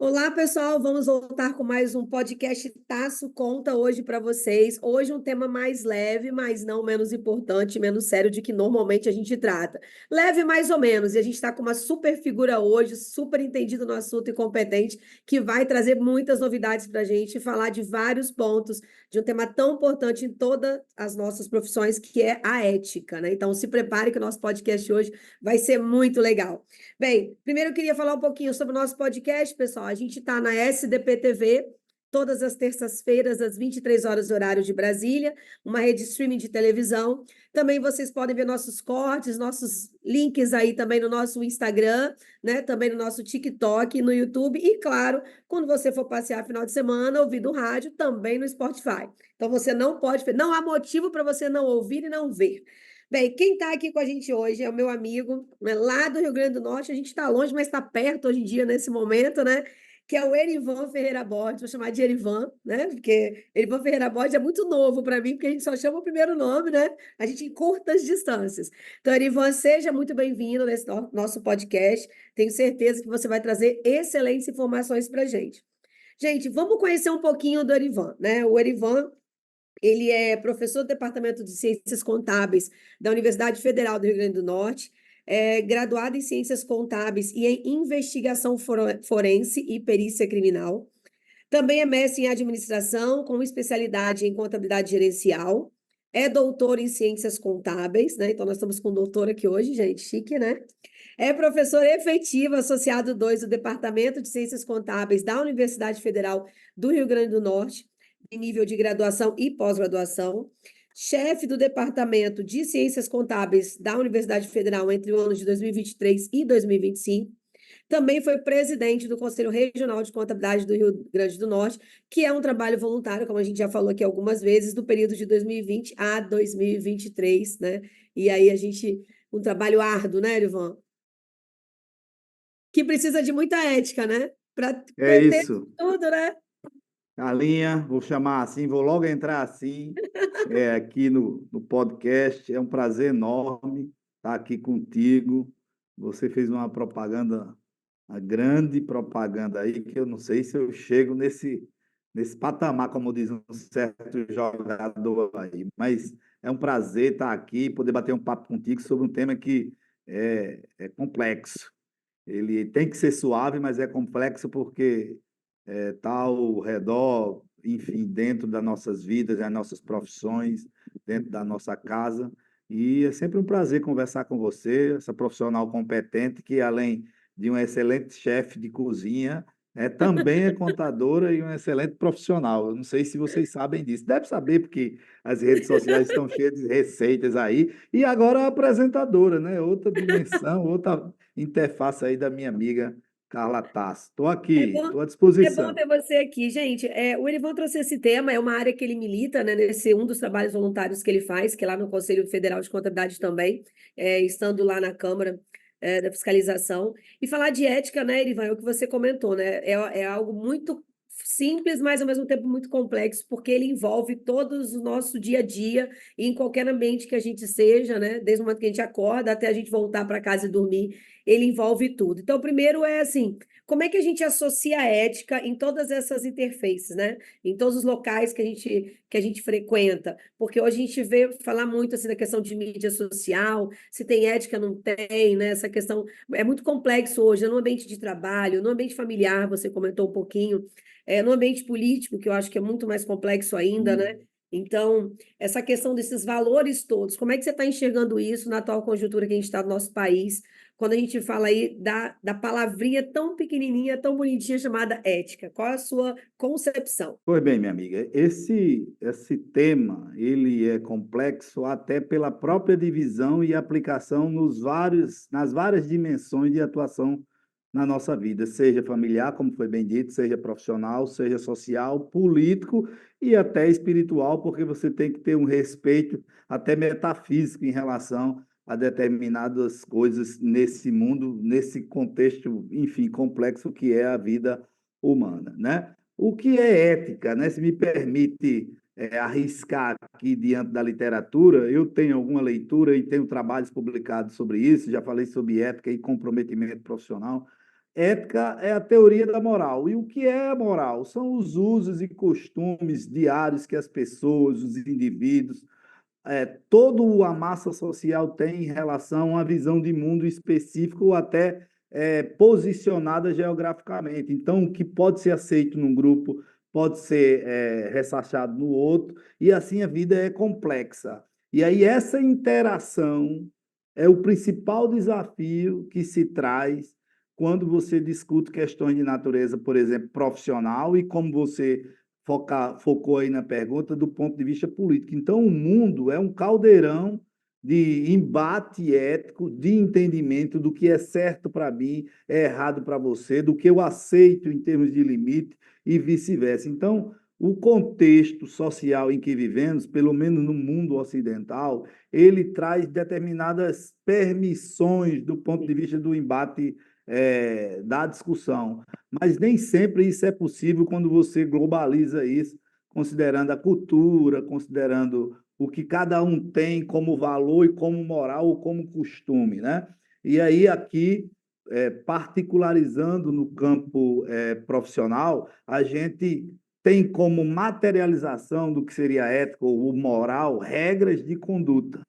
Olá, pessoal. Vamos voltar com mais um podcast Taço Conta hoje para vocês. Hoje um tema mais leve, mas não menos importante, menos sério de que normalmente a gente trata. Leve mais ou menos, e a gente está com uma super figura hoje, super entendido no assunto e competente, que vai trazer muitas novidades para a gente e falar de vários pontos de um tema tão importante em todas as nossas profissões, que é a ética, né? Então, se prepare que o nosso podcast hoje vai ser muito legal. Bem, primeiro eu queria falar um pouquinho sobre o nosso podcast, pessoal. A gente está na SDP TV, todas as terças-feiras, às 23 horas, horário de Brasília, uma rede streaming de televisão. Também vocês podem ver nossos cortes, nossos links aí também no nosso Instagram, né? Também no nosso TikTok, no YouTube e, claro, quando você for passear final de semana, ouvir do rádio, também no Spotify. Então você não pode, não há motivo para você não ouvir e não ver. Bem, quem está aqui com a gente hoje é o meu amigo, né, lá do Rio Grande do Norte. A gente está longe, mas está perto hoje em dia, nesse momento, né? Que é o Erivan Ferreira Borges, vou chamar de Erivan, né? Porque Erivan Ferreira Borges é muito novo para mim, porque a gente só chama o primeiro nome, né? A gente em curtas distâncias. Então, Erivan, seja muito bem-vindo nesse nosso podcast. Tenho certeza que você vai trazer excelentes informações para a gente. Gente, vamos conhecer um pouquinho do Erivan, né? O Erivan, ele é professor do Departamento de Ciências Contábeis da Universidade Federal do Rio Grande do Norte, é graduado em Ciências Contábeis e em Investigação Forense e Perícia Criminal. Também é mestre em Administração, com especialidade em Contabilidade Gerencial. É doutor em Ciências Contábeis, né? Então, nós estamos com doutor aqui hoje, gente, chique, né? É professor efetivo associado 2 do Departamento de Ciências Contábeis da Universidade Federal do Rio Grande do Norte, em nível de graduação e pós-graduação. Chefe do Departamento de Ciências Contábeis da Universidade Federal entre os anos de 2023 e 2025. Também foi presidente do Conselho Regional de Contabilidade do Rio Grande do Norte, que é um trabalho voluntário, como a gente já falou aqui algumas vezes, do período de 2020 a 2023, né? E aí um trabalho árduo, né, Erivan? Que precisa de muita ética, né? Para É ter isso. tudo, né? Galinha, vou chamar assim, vou logo entrar assim, aqui no podcast. É um prazer enorme estar aqui contigo. Você fez uma propaganda, uma grande propaganda aí, que eu não sei se eu chego nesse patamar, como diz um certo jogador aí. Mas é um prazer estar aqui, poder bater um papo contigo sobre um tema que é complexo. Ele tem que ser suave, mas é complexo porque está ao redor, enfim, dentro das nossas vidas, das nossas profissões, dentro da nossa casa. E é sempre um prazer conversar com você, essa profissional competente que, além de um excelente chefe de cozinha, também é contadora e um excelente profissional. Eu não sei se vocês sabem disso. Deve saber, porque as redes sociais estão cheias de receitas aí. E agora a apresentadora, né? Outra dimensão, outra interface aí da minha amiga Carla Tass. Estou É aqui, bom, estou à é bom disposição. ter você aqui, gente. O Erivan trouxe esse tema, é uma área que ele milita, né, nesse um dos trabalhos voluntários que ele faz, que é lá no Conselho Federal de Contabilidade também, estando lá na Câmara, da Fiscalização. E falar de ética, né, Erivan, é o que você comentou, né? É algo muito simples, mas ao mesmo tempo muito complexo, porque ele envolve todos o nosso dia a dia, e em qualquer ambiente que a gente seja, né? Desde o momento que a gente acorda até a gente voltar para casa e dormir, ele envolve tudo. Então, primeiro é assim. Como é que a gente associa a ética em todas essas interfaces, né? Em todos os locais que a gente frequenta? Porque hoje a gente vê falar muito assim da questão de mídia social, se tem ética, não tem, né? Essa questão é muito complexo hoje, no ambiente de trabalho, no ambiente familiar, você comentou um pouquinho, no ambiente político, que eu acho que é muito mais complexo ainda, né? Então, essa questão desses valores todos, como é que você está enxergando isso na atual conjuntura que a gente está no nosso país? Quando a gente fala aí da palavrinha tão pequenininha, tão bonitinha chamada ética. Qual é a sua concepção? Pois bem, minha amiga, esse tema, ele é complexo até pela própria divisão e aplicação nas várias dimensões de atuação na nossa vida, seja familiar, como foi bem dito, seja profissional, seja social, político e até espiritual, porque você tem que ter um respeito até metafísico em relação a determinadas coisas nesse mundo, nesse contexto, enfim, complexo que é a vida humana, né? O que é ética, né? Se me permite arriscar aqui diante da literatura, eu tenho alguma leitura e tenho trabalhos publicados sobre isso, já falei sobre ética e comprometimento profissional. Ética é a teoria da moral. E o que é a moral? São os usos e costumes diários que as pessoas, os indivíduos, toda a massa social tem em relação a uma visão de mundo específico ou até posicionada geograficamente. Então, o que pode ser aceito num grupo pode ser ressachado no outro, e assim a vida é complexa. E aí, essa interação é o principal desafio que se traz quando você discute questões de natureza, por exemplo, profissional, e como você focou aí na pergunta do ponto de vista político. Então, o mundo é um caldeirão de embate ético, de entendimento do que é certo para mim, é errado para você, do que eu aceito em termos de limite e vice-versa. Então, o contexto social em que vivemos, pelo menos no mundo ocidental, ele traz determinadas permissões do ponto de vista do embate, da discussão. Mas nem sempre isso é possível quando você globaliza isso, considerando a cultura, considerando o que cada um tem como valor e como moral ou como costume, né? E aí, aqui, particularizando no campo profissional, a gente tem como materialização do que seria ético ou moral regras de conduta.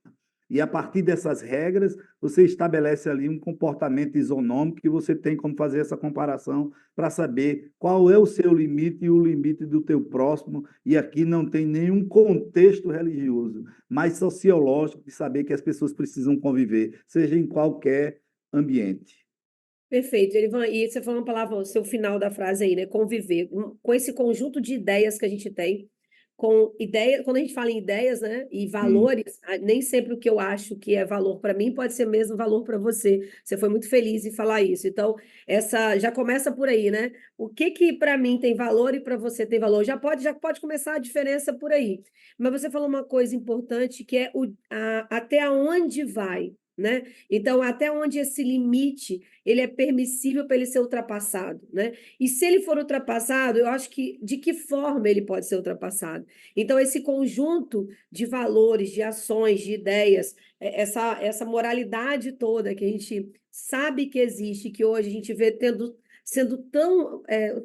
E a partir dessas regras, você estabelece ali um comportamento isonômico que você tem como fazer essa comparação para saber qual é o seu limite e o limite do teu próximo. E aqui não tem nenhum contexto religioso, mas sociológico de saber que as pessoas precisam conviver, seja em qualquer ambiente. Perfeito, Elivan. E você falou uma palavra, o seu final da frase aí, né? Conviver. Com esse conjunto de ideias que a gente tem, com ideia, quando a gente fala em ideias, né, e Sim, valores, nem sempre o que eu acho que é valor para mim pode ser mesmo valor para você. Você foi muito feliz em falar isso. Então, essa já começa por aí, né? O que que para mim tem valor e para você tem valor? Já pode começar a diferença por aí. Mas você falou uma coisa importante que é até onde vai, né? Então, até onde esse limite ele é permissível para ele ser ultrapassado, né? E se ele for ultrapassado, eu acho que de que forma ele pode ser ultrapassado? Então, esse conjunto de valores, de ações, de ideias, essa moralidade toda que a gente sabe que existe, que hoje a gente vê sendo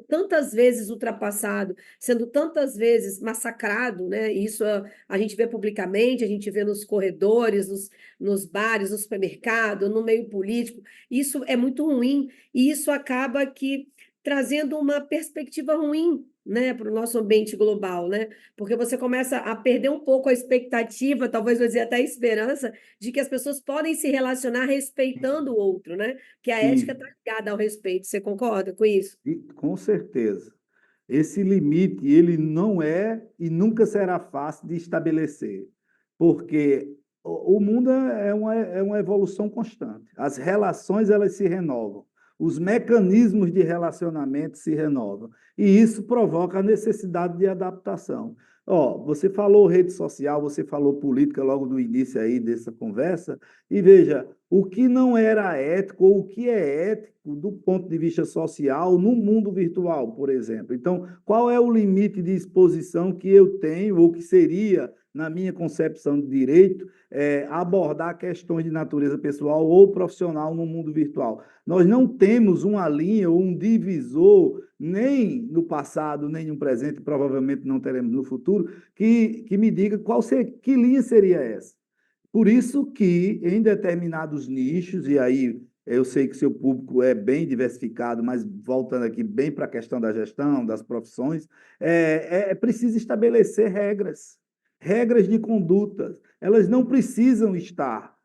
tantas vezes ultrapassado, sendo tantas vezes massacrado, né? Isso a gente vê publicamente, a gente vê nos corredores, nos bares, no supermercado, no meio político. Isso é muito ruim e isso acaba que trazendo uma perspectiva ruim, né, para o nosso ambiente global, né? Porque você começa a perder um pouco a expectativa, talvez vou dizer até a esperança, de que as pessoas podem se relacionar respeitando o outro, né? Que a ética está sim. ligada ao respeito. Você concorda com isso? E, com certeza. Esse limite, ele não é e nunca será fácil de estabelecer, porque o mundo é uma evolução constante. As relações, elas se renovam. Os mecanismos de relacionamento se renovam. E isso provoca a necessidade de adaptação. Ó, você falou rede social, você falou política logo no início aí dessa conversa, e veja, o que não era ético ou o que é ético do ponto de vista social no mundo virtual, por exemplo. Então, qual é o limite de exposição que eu tenho ou que seria, na minha concepção de direito, abordar questões de natureza pessoal ou profissional no mundo virtual? Nós não temos uma linha ou um divisor, nem no passado, nem no presente, provavelmente não teremos no futuro, que me diga que linha seria essa. Por isso que, em determinados nichos, e aí eu sei que seu público é bem diversificado, mas voltando aqui bem para a questão da gestão, das profissões, é preciso estabelecer regras, regras de conduta. Elas não precisam estar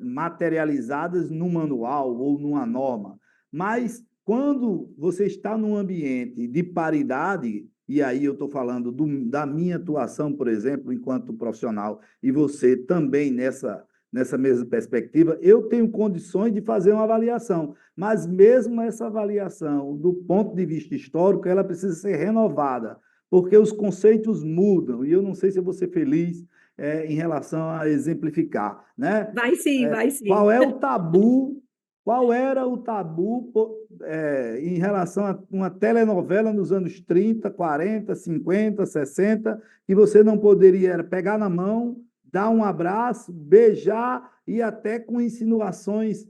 materializadas num manual ou numa norma, mas quando você está num ambiente de paridade, e aí eu estou falando da minha atuação, por exemplo, enquanto profissional, e você também nessa mesma perspectiva, eu tenho condições de fazer uma avaliação, mas mesmo essa avaliação, do ponto de vista histórico, ela precisa ser renovada, porque os conceitos mudam, e eu não sei se eu vou ser feliz em relação a exemplificar, né? Vai sim, vai sim. Qual é o tabu, qual era o tabu em relação a uma telenovela nos anos 30, 40, 50, 60, que você não poderia pegar na mão, dar um abraço, beijar e até com insinuações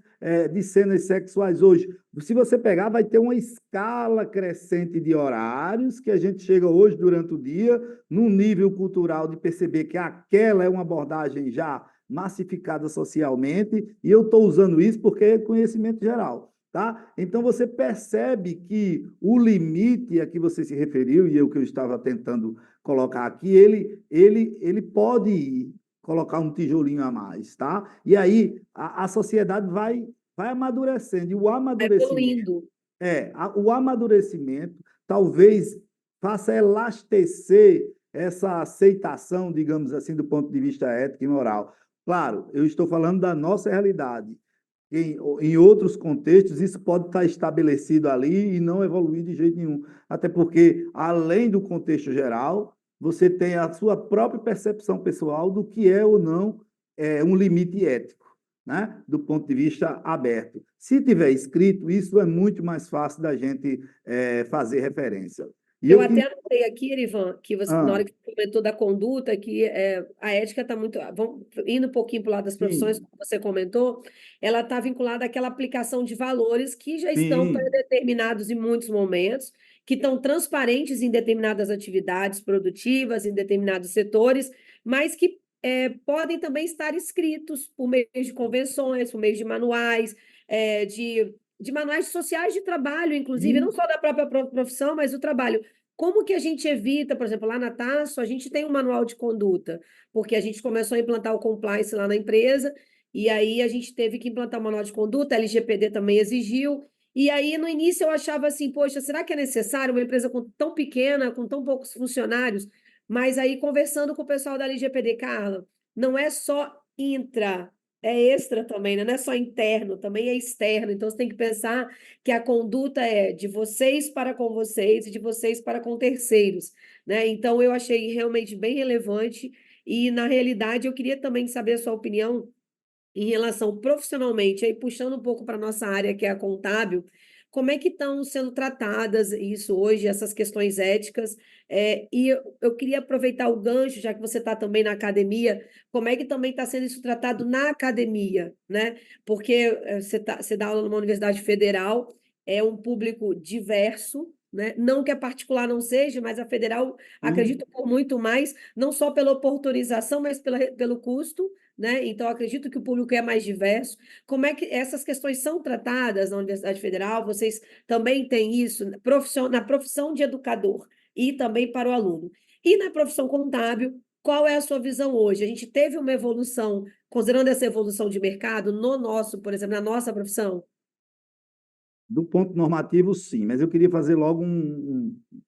de cenas sexuais hoje. Se você pegar, vai ter uma escala crescente de horários que a gente chega hoje durante o dia, num nível cultural de perceber que aquela é uma abordagem já massificada socialmente, e eu estou usando isso porque é conhecimento geral. Tá? Então, você percebe que o limite a que você se referiu, e é o que eu estava tentando colocar aqui, ele pode colocar um tijolinho a mais. Tá? E aí, a sociedade vai amadurecendo. E o Vai amadurecimento, evoluindo. o amadurecimento talvez faça elastecer essa aceitação, digamos assim, do ponto de vista ético e moral. Claro, eu estou falando da nossa realidade. Em outros contextos, isso pode estar estabelecido ali e não evoluir de jeito nenhum. Até porque, além do contexto geral, você tem a sua própria percepção pessoal do que é ou não um limite ético, né? Do ponto de vista aberto. Se tiver escrito, isso é muito mais fácil da gente fazer referência. E Eu eu até queria. anotei aqui, Erivan, que você, na hora Ah, que você comentou da conduta, que a ética está muito. Indo um pouquinho para o lado das profissões, sim, como você comentou, ela está vinculada àquela aplicação de valores que já estão sim. predeterminados em muitos momentos, que estão transparentes em determinadas atividades produtivas, em determinados setores, mas que podem também estar escritos por meio de convenções, por meio de manuais, de manuais sociais de trabalho, inclusive, não E, só da própria profissão, mas do trabalho. Como que a gente evita, por exemplo, lá na Tasso, a gente tem um manual de conduta, porque a gente começou a implantar o compliance lá na empresa, e aí a gente teve que implantar o manual de conduta, a LGPD também exigiu, e aí no início eu achava assim, poxa, será que é necessário uma empresa tão pequena, com tão poucos funcionários? Mas aí conversando com o pessoal da LGPD, Carla, não é só intra, é extra também, né? Não é só interno, também é externo. Então você tem que pensar que a conduta é de vocês para com vocês e de vocês para com terceiros, né? Então eu achei realmente bem relevante e na realidade eu queria também saber a sua opinião em relação profissionalmente, aí puxando um pouco para a nossa área, que é a contábil, como é que estão sendo tratadas isso hoje, essas questões éticas? E eu queria aproveitar o gancho, já que você está também na academia, como é que também está sendo isso tratado na academia, né? Porque você dá aula numa universidade federal, é um público diverso, né? Não que a particular não seja, mas a federal sim. acredito por muito mais, não só pela oportunização, mas pelo custo, né? Então, acredito que o público é mais diverso. Como é que essas questões são tratadas na Universidade Federal? Vocês também têm isso na profissão de educador e também para o aluno. E na profissão contábil, qual é a sua visão hoje? A gente teve uma evolução, considerando essa evolução de mercado, no nosso, por exemplo, na nossa profissão? Do ponto normativo, sim, mas eu queria fazer logo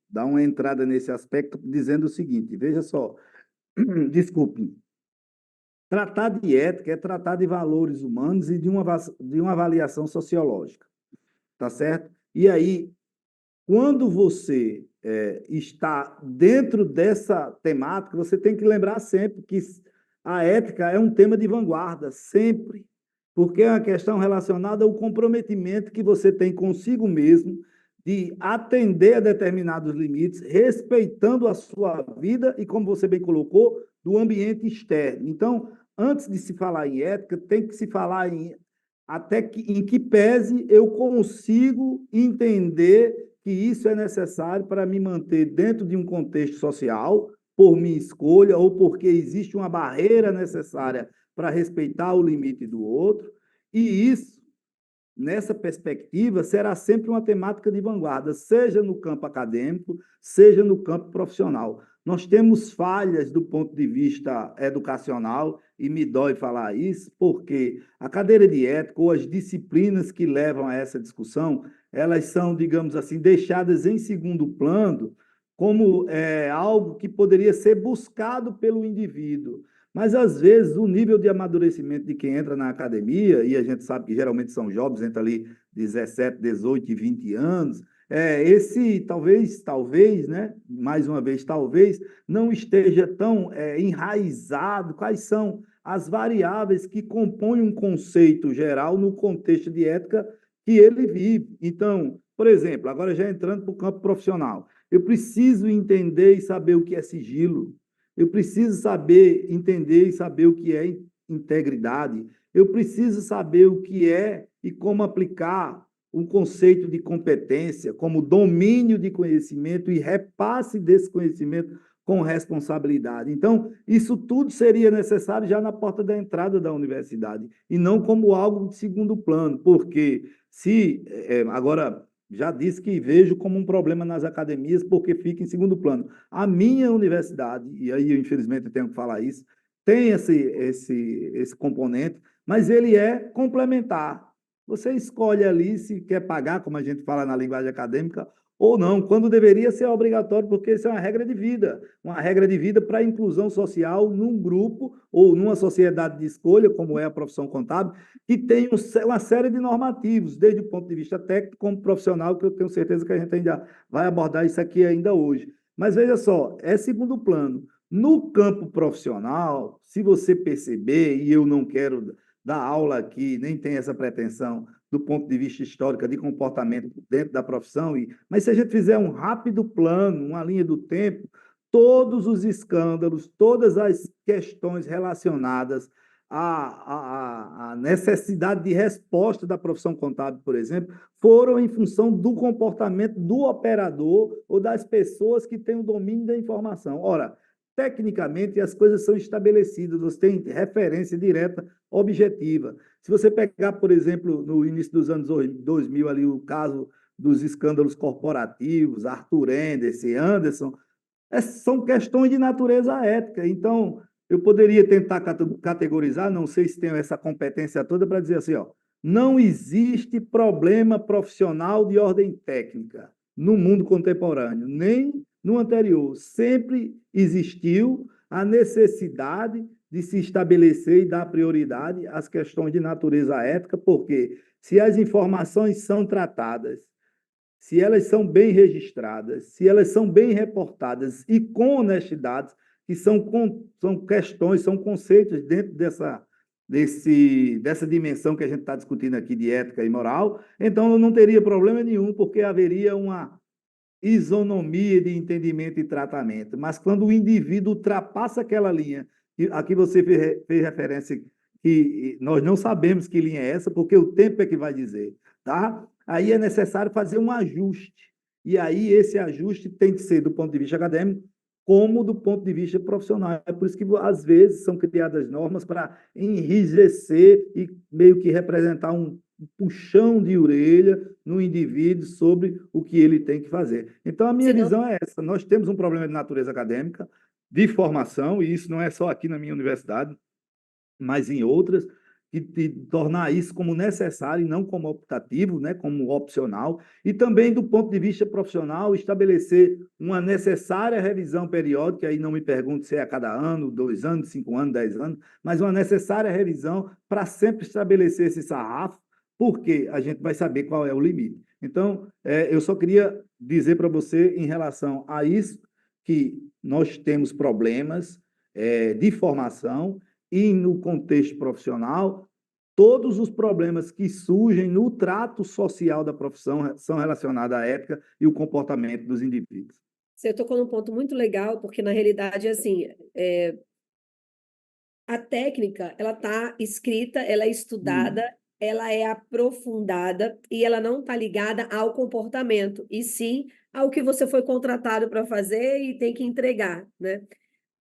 dar uma entrada nesse aspecto, dizendo o seguinte: veja só, desculpe, tratar de ética é tratar de valores humanos e de uma avaliação sociológica, tá certo? E aí, quando você está dentro dessa temática, você tem que lembrar sempre que a ética é um tema de vanguarda, sempre, porque é uma questão relacionada ao comprometimento que você tem consigo mesmo de atender a determinados limites, respeitando a sua vida e, como você bem colocou, do ambiente externo. Então, antes de se falar em ética, tem que se falar em que pese eu consigo entender que isso é necessário para me manter dentro de um contexto social, por minha escolha, ou porque existe uma barreira necessária para respeitar o limite do outro, e isso, nessa perspectiva, será sempre uma temática de vanguarda, seja no campo acadêmico, seja no campo profissional. Nós temos falhas do ponto de vista educacional, e me dói falar isso, porque a cadeira de ética ou as disciplinas que levam a essa discussão, elas são, digamos assim, deixadas em segundo plano, como algo que poderia ser buscado pelo indivíduo. Mas, às vezes, o nível de amadurecimento de quem entra na academia, e a gente sabe que geralmente são jovens, entre ali 17, 18 e 20 anos, esse talvez, né, mais uma vez, talvez, não esteja tão enraizado. Quais são as variáveis que compõem um conceito geral no contexto de ética que ele vive? Então, por exemplo, agora já entrando para o campo profissional, eu preciso entender e saber o que é sigilo, eu preciso saber, entender e saber o que é integridade. eu preciso saber o que é e como aplicar um conceito de competência, como domínio de conhecimento e repasse desse conhecimento com responsabilidade. Então, isso tudo seria necessário já na porta da entrada da universidade, e não como algo de segundo plano, porque se agora já disse que vejo como um problema nas academias, porque fica em segundo plano. A minha universidade, e aí eu infelizmente tenho que falar isso, tem esse componente, mas ele é complementar. Você escolhe ali se quer pagar, como a gente fala na linguagem acadêmica, ou não, quando deveria ser obrigatório, porque isso é uma regra de vida para a inclusão social num grupo ou numa sociedade de escolha, como é a profissão contábil, que tem uma série de normativos, desde o ponto de vista técnico como profissional, que eu tenho certeza que a gente ainda vai abordar isso aqui ainda hoje. Mas veja só, é segundo plano. No campo profissional, se você perceber, e eu não quero dar aula aqui, nem tenho essa pretensão do ponto de vista histórico de comportamento dentro da profissão, mas se a gente fizer um rápido plano, uma linha do tempo, todos os escândalos, todas as questões relacionadas à necessidade de resposta da profissão contábil, por exemplo, foram em função do comportamento do operador ou das pessoas que têm o domínio da informação. Ora, tecnicamente, as coisas são estabelecidas, você tem referência direta, objetiva. Se você pegar, por exemplo, no início dos anos 2000, ali, o caso dos escândalos corporativos, Arthur Anderson, são questões de natureza ética. Então, eu poderia tentar categorizar, não sei se tenho essa competência toda para dizer assim, ó, não existe problema profissional de ordem técnica no mundo contemporâneo, nem no anterior. Sempre existiu a necessidade de se estabelecer e dar prioridade às questões de natureza ética, porque se as informações são tratadas, se elas são bem registradas, se elas são bem reportadas e com honestidade, que são questões, são conceitos dentro dessa dimensão que a gente está discutindo aqui de ética e moral, então não teria problema nenhum, porque haveria uma isonomia de entendimento e tratamento. Mas quando o indivíduo ultrapassa aquela linha, aqui você fez referência que nós não sabemos que linha é essa, porque o tempo é que vai dizer, tá? Aí é necessário fazer um ajuste. E aí esse ajuste tem que ser do ponto de vista acadêmico, como do ponto de vista profissional. É por isso que, às vezes, são criadas normas para enrijecer e meio que representar um puxão de orelha no indivíduo sobre o que ele tem que fazer. Então, a minha Senão, visão é essa. Nós temos um problema de natureza acadêmica, de formação, e isso não é só aqui na minha universidade, mas em outras, e de tornar isso como necessário e não como optativo, né, como opcional, e também do ponto de vista profissional, estabelecer uma necessária revisão periódica, aí não me pergunte se é a cada ano, 2 anos, 5 anos, 10 anos, mas uma necessária revisão para sempre estabelecer esse sarrafo, porque a gente vai saber qual é o limite. Então, eu só queria dizer para você, em relação a isso, que nós temos problemas de formação, e no contexto profissional, todos os problemas que surgem no trato social da profissão são relacionados à ética e o comportamento dos indivíduos. você tocou num ponto muito legal, porque na realidade, assim, a técnica, ela está escrita, ela é estudada, ela é aprofundada e ela não está ligada ao comportamento, e sim ao que você foi contratado para fazer e tem que entregar, né?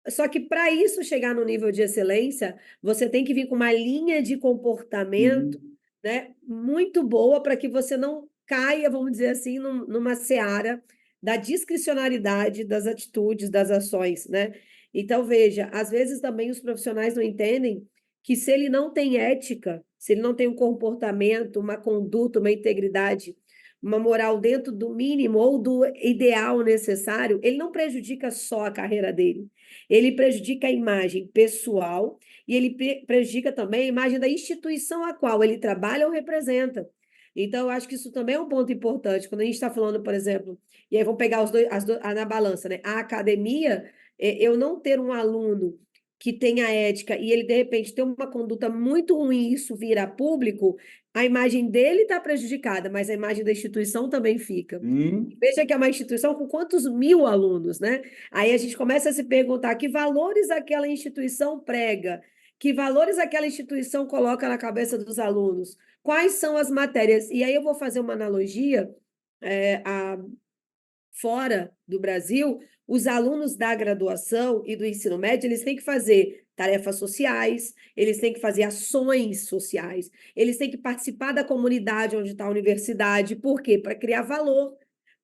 Só que para isso chegar no nível de excelência, você tem que vir com uma linha de comportamento, Sim. né, muito boa para que você não caia, vamos dizer assim, numa seara da discricionariedade das atitudes, das ações, né? Então, veja, às vezes também os profissionais não entendem que se ele não tem ética, se ele não tem um comportamento, uma conduta, uma integridade, uma moral dentro do mínimo ou do ideal necessário, ele não prejudica só a carreira dele, ele prejudica a imagem pessoal e ele prejudica também a imagem da instituição a qual ele trabalha ou representa. Então, eu acho que isso também é um ponto importante. Quando a gente está falando, por exemplo, e aí vamos pegar os dois, na balança, né? A academia, eu não ter um aluno que tenha ética e ele, de repente, ter uma conduta muito ruim e isso vira público, a imagem dele está prejudicada, mas a imagem da instituição também fica. Sim. Veja que é uma instituição com quantos mil alunos, né? Aí a gente começa a se perguntar que valores aquela instituição prega, Que valores aquela instituição coloca na cabeça dos alunos? Quais são as matérias? E aí eu vou fazer uma analogia, fora do Brasil, os alunos da graduação e do ensino médio, eles têm que fazer tarefas sociais, eles têm que fazer ações sociais, eles têm que participar da comunidade onde está a universidade. Por quê? Para criar valor,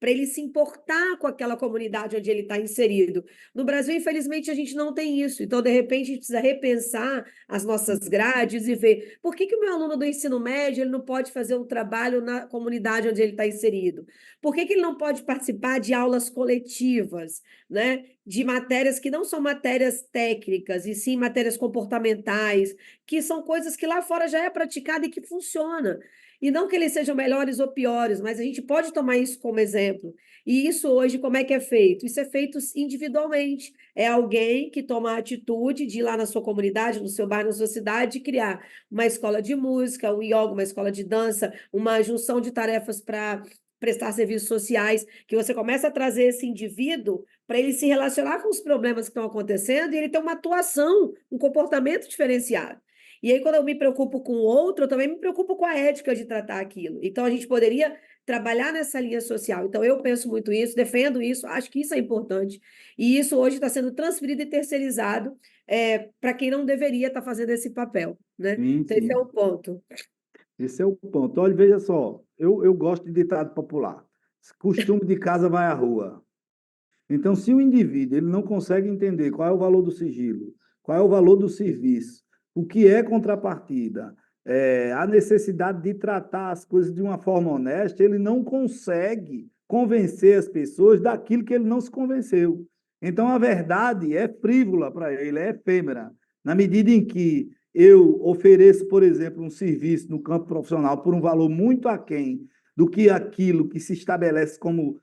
para ele se importar com aquela comunidade onde ele está inserido. No Brasil, infelizmente, a gente não tem isso. Então, de repente, a gente precisa repensar as nossas grades e ver por que o meu aluno do ensino médio ele não pode fazer um trabalho na comunidade onde ele está inserido? Por que ele não pode participar de aulas coletivas, né? De matérias que não são matérias técnicas, e sim matérias comportamentais, que são coisas que lá fora já é praticada e que funciona. E não que eles sejam melhores ou piores, mas a gente pode tomar isso como exemplo. E isso hoje, como é que é feito? Isso é feito individualmente. É alguém que toma a atitude de ir lá na sua comunidade, no seu bairro, na sua cidade, criar uma escola de música, um yoga, uma escola de dança, uma junção de tarefas para prestar serviços sociais, que você começa a trazer esse indivíduo para ele se relacionar com os problemas que estão acontecendo e ele ter uma atuação, um comportamento diferenciado. E aí, quando eu me preocupo com o outro, eu também me preocupo com a ética de tratar aquilo. Então, a gente poderia trabalhar nessa linha social. Então, eu penso muito isso, defendo isso, acho que isso é importante. E isso hoje está sendo transferido e terceirizado para quem não deveria estar fazendo esse papel, né? Sim, Então, esse é sim. o ponto. Esse é o ponto. Olha, veja só, eu gosto de ditado popular. Costume de casa vai à rua. Então, se o indivíduo ele não consegue entender qual é o valor do sigilo, qual é o valor do serviço, o que é contrapartida, a necessidade de tratar as coisas de uma forma honesta, ele não consegue convencer as pessoas daquilo que ele não se convenceu. Então, a verdade é frívola para ele, é efêmera. Na medida em que eu ofereço, por exemplo, um serviço no campo profissional por um valor muito aquém do que aquilo que se estabelece como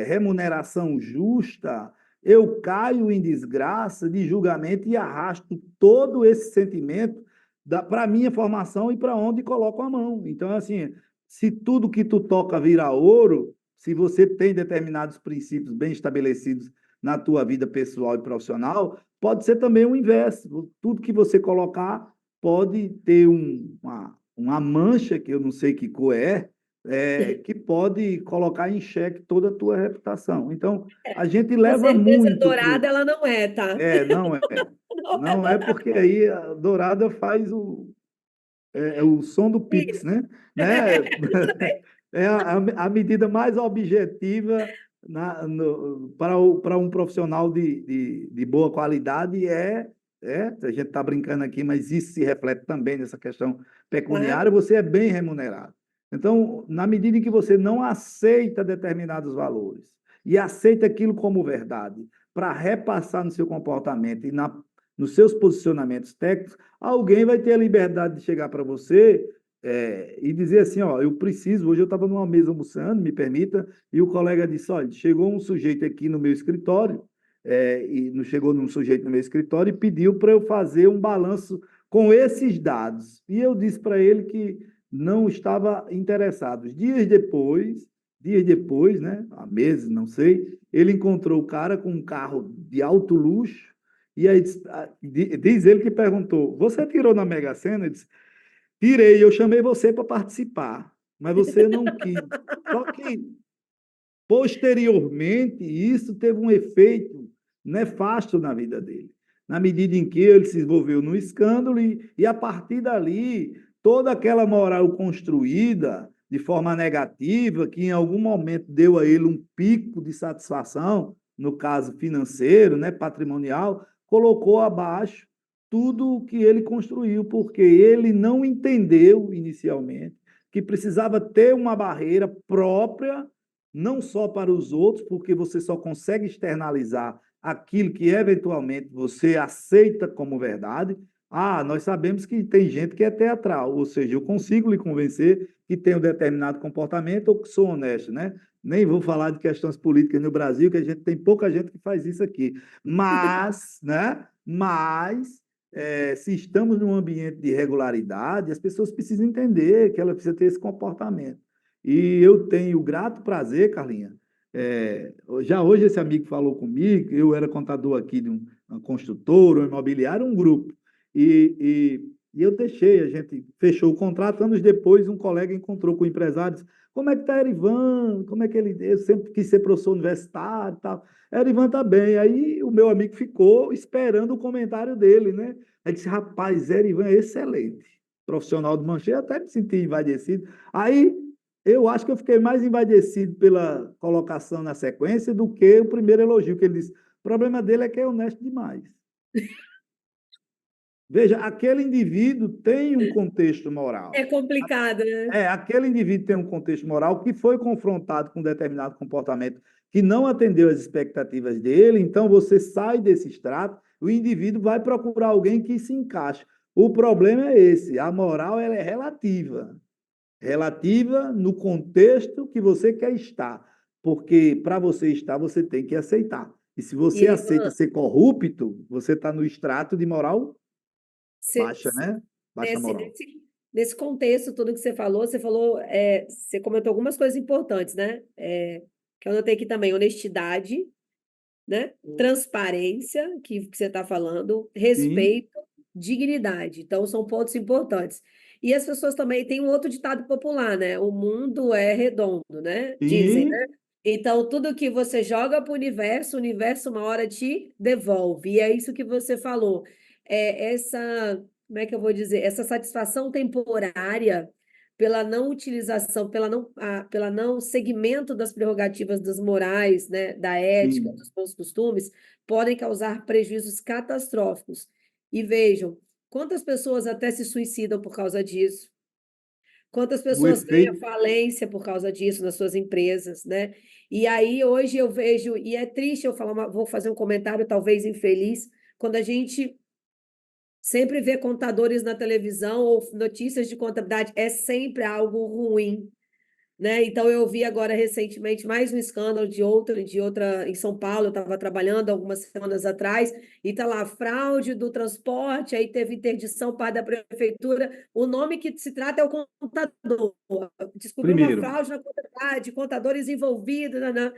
remuneração justa, eu caio em desgraça de julgamento e arrasto todo esse sentimento para a minha formação e para onde coloco a mão. Então, assim, se tudo que tu toca vira ouro, se você tem determinados princípios bem estabelecidos na tua vida pessoal e profissional, pode ser também o inverso. Tudo que você colocar pode ter uma mancha, que eu não sei que cor que pode colocar em xeque toda a tua reputação. Então, a gente Com leva certeza, muito para dourada o. ela não é, tá? Não é. Não é Não é dourada. porque aí a Dourada faz o som do Pix, né? É a medida mais objetiva para um profissional de boa qualidade a gente está brincando aqui, mas isso se reflete também nessa questão pecuniária, Claro. você é bem remunerado. Então, na medida em que você não aceita determinados valores e aceita aquilo como verdade, para repassar no seu comportamento e nos seus posicionamentos técnicos, alguém vai ter a liberdade de chegar para você e dizer assim, ó, eu preciso, hoje eu estava numa mesa almoçando, me permita, e o colega disse, olha, chegou um sujeito aqui no meu escritório, e não chegou num sujeito no meu escritório e pediu para eu fazer um balanço com esses dados. E eu disse para ele que não estava interessado. Dias depois, né, há meses, não sei, ele encontrou o cara com um carro de alto luxo, e aí diz ele que perguntou, você tirou na Mega Sena? Ele disse, tirei, eu chamei você para participar, mas você não quis. Só que, posteriormente, isso teve um efeito nefasto na vida dele, na medida em que ele se envolveu no escândalo e a partir dali, toda aquela moral construída de forma negativa, que em algum momento deu a ele um pico de satisfação, no caso financeiro, né, patrimonial, colocou abaixo tudo o que ele construiu, porque ele não entendeu inicialmente que precisava ter uma barreira própria, não só para os outros, porque você só consegue externalizar aquilo que eventualmente você aceita como verdade. Ah, nós sabemos que tem gente que é teatral, ou seja, eu consigo lhe convencer que tem um determinado comportamento ou que sou honesto, né? Nem vou falar de questões políticas no Brasil, que a gente tem pouca gente que faz isso aqui. Mas, né? Se estamos num ambiente de regularidade, as pessoas precisam entender que ela precisa ter esse comportamento. E eu tenho o grato prazer, Carlinha, já hoje esse amigo falou comigo, eu era contador aqui de uma construtora, um imobiliário, um grupo. E eu deixei, a gente fechou o contrato. Anos depois, um colega encontrou com o empresário, disse, como é que está Erivan? Como é que ele... Eu sempre quis ser professor universitário e tal. Erivan está bem. Aí o meu amigo ficou esperando o comentário dele, né? Aí disse, rapaz, Erivan é excelente. Profissional do Manchete, até me senti envaidecido. Aí eu acho que eu fiquei mais envaidecido pela colocação na sequência do que o primeiro elogio, que ele disse, o problema dele é que é honesto demais. Veja, aquele indivíduo tem um contexto moral. É complicado, né? Aquele indivíduo tem um contexto moral que foi confrontado com um determinado comportamento que não atendeu às expectativas dele, então você sai desse extrato, o indivíduo vai procurar alguém que se encaixe. O problema é esse, a moral ela é relativa. Relativa no contexto que você quer estar, porque para você estar, você tem que aceitar. E se E você aceita Ivan, ser corrupto, você está no extrato de moral você, baixa, né? Baixa nesse, moral. nesse, nesse contexto, tudo que você falou, você comentou algumas coisas importantes, né? Que eu anotei aqui também, honestidade, né? Transparência, que você está falando, Sim, respeito, dignidade. Então, são pontos importantes. E as pessoas também têm um outro ditado popular, né? O mundo é redondo, né? Dizem, né? sim, Então, tudo que você joga para o universo uma hora te devolve. E é isso que você falou. Como é que eu vou dizer? Essa satisfação temporária pela não utilização, pela não segmento das prerrogativas das morais, né, da ética, sim. dos bons costumes, podem causar prejuízos catastróficos. E vejam, quantas pessoas até se suicidam por causa disso, quantas O pessoas vêm à efeito, falência por causa disso nas suas empresas, né? E aí hoje eu vejo, e é triste eu falar, vou fazer um comentário talvez infeliz, quando a gente sempre vê contadores na televisão ou notícias de contabilidade, é sempre algo ruim, né? Então eu vi agora recentemente mais um escândalo de outra em São Paulo, eu estava trabalhando algumas semanas atrás, e tá lá fraude do transporte, aí teve interdição parte da prefeitura, o nome que se trata é o contador. Descobriu uma primeiro, fraude na contabilidade, contadores envolvidos, né?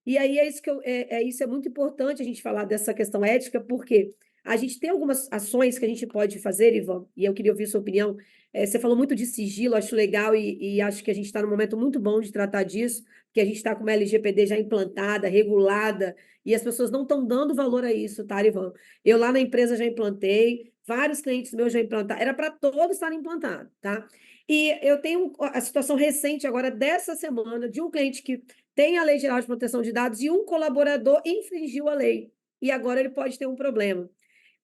E aí é muito importante a gente falar dessa questão ética, porque a gente tem algumas ações que a gente pode fazer, Ivan, e eu queria ouvir sua opinião. Você falou muito de sigilo, acho legal, e acho que a gente está num momento muito bom de tratar disso, porque a gente está com uma LGPD já implantada, regulada, e as pessoas não estão dando valor a isso, tá, Ivan? Eu lá na empresa já implantei, vários clientes meus já implantaram, era para todos estarem implantados, tá? E eu tenho a situação recente agora, dessa semana, de um cliente que tem a Lei Geral de Proteção de Dados e um colaborador infringiu a lei, e agora ele pode ter um problema.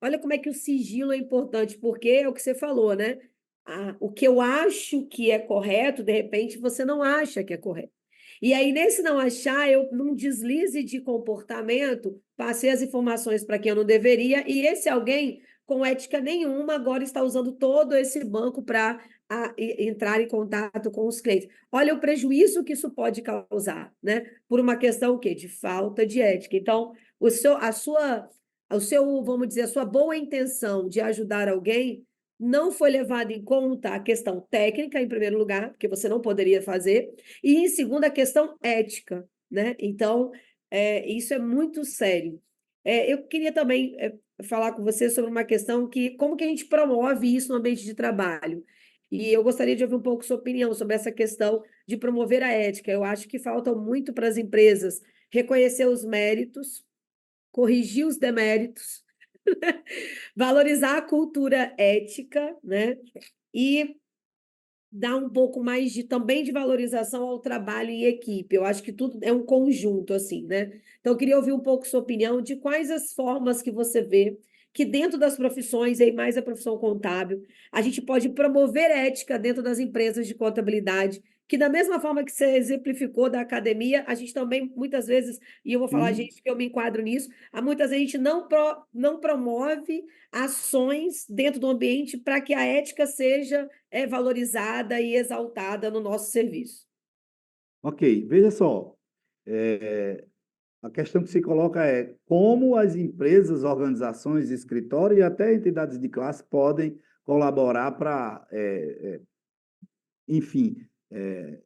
Olha como é que o sigilo é importante, porque é o que você falou, né? O que eu acho que é correto, de repente, você não acha que é correto. E aí, nesse não achar, eu, num deslize de comportamento, passei as informações para quem eu não deveria, e esse alguém, com ética nenhuma, agora está usando todo esse banco para entrar em contato com os clientes. Olha o prejuízo que isso pode causar, né? Por uma questão o quê? De falta de ética. Então, vamos dizer, a sua boa intenção de ajudar alguém não foi levada em conta a questão técnica, em primeiro lugar, porque você não poderia fazer, e em segundo, a questão ética, né? Então, isso é muito sério. Eu queria também falar com você sobre uma questão que, como que a gente promove isso no ambiente de trabalho? E eu gostaria de ouvir um pouco sua opinião sobre essa questão de promover a ética. Eu acho que falta muito para as empresas reconhecer os méritos, corrigir os deméritos, valorizar a cultura ética, né? E dar um pouco mais de também de valorização ao trabalho em equipe. Eu acho que tudo é um conjunto assim, né? Então eu queria ouvir um pouco sua opinião de quais as formas que você vê que dentro das profissões, e mais a profissão contábil, a gente pode promover ética dentro das empresas de contabilidade, que da mesma forma que você exemplificou da academia, a gente também muitas vezes, e eu vou falar sim. gente que eu me enquadro nisso, há muitas vezes a gente não promove ações dentro do ambiente para que a ética seja valorizada e exaltada no nosso serviço. Ok, veja só. É, a questão que se coloca é como as empresas, organizações, escritórios e até entidades de classe podem colaborar para, enfim, é,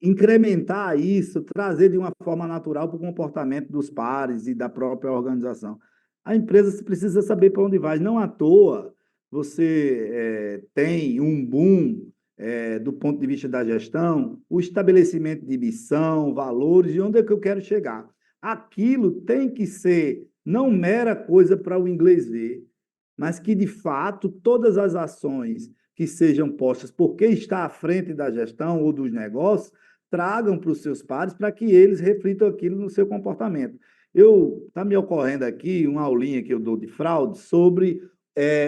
incrementar isso, trazer de uma forma natural para o comportamento dos pares e da própria organização. A empresa precisa saber para onde vai. Não à toa, você tem um boom do ponto de vista da gestão, o estabelecimento de missão, valores e onde é que eu quero chegar. Aquilo tem que ser não mera coisa para o inglês ver, mas que, de fato, todas as ações que sejam postas por quem está à frente da gestão ou dos negócios tragam para os seus pares para que eles reflitam aquilo no seu comportamento. Está me ocorrendo aqui uma aulinha que eu dou de fraude sobre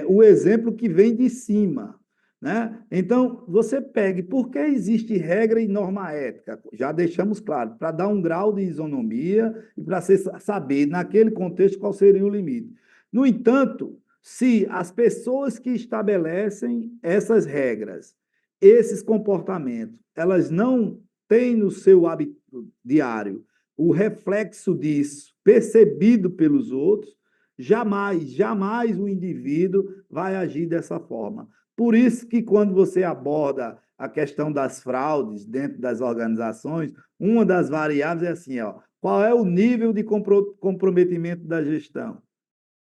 o exemplo que vem de cima. Né? Então, você pegue por que existe regra e norma ética, já deixamos claro, para dar um grau de isonomia e para saber, naquele contexto, qual seria o limite. No entanto, se as pessoas que estabelecem essas regras, esses comportamentos, elas não têm no seu hábito diário o reflexo disso percebido pelos outros, jamais o indivíduo vai agir dessa forma. Por isso que quando você aborda a questão das fraudes dentro das organizações, uma das variáveis é assim, ó, qual é o nível de comprometimento da gestão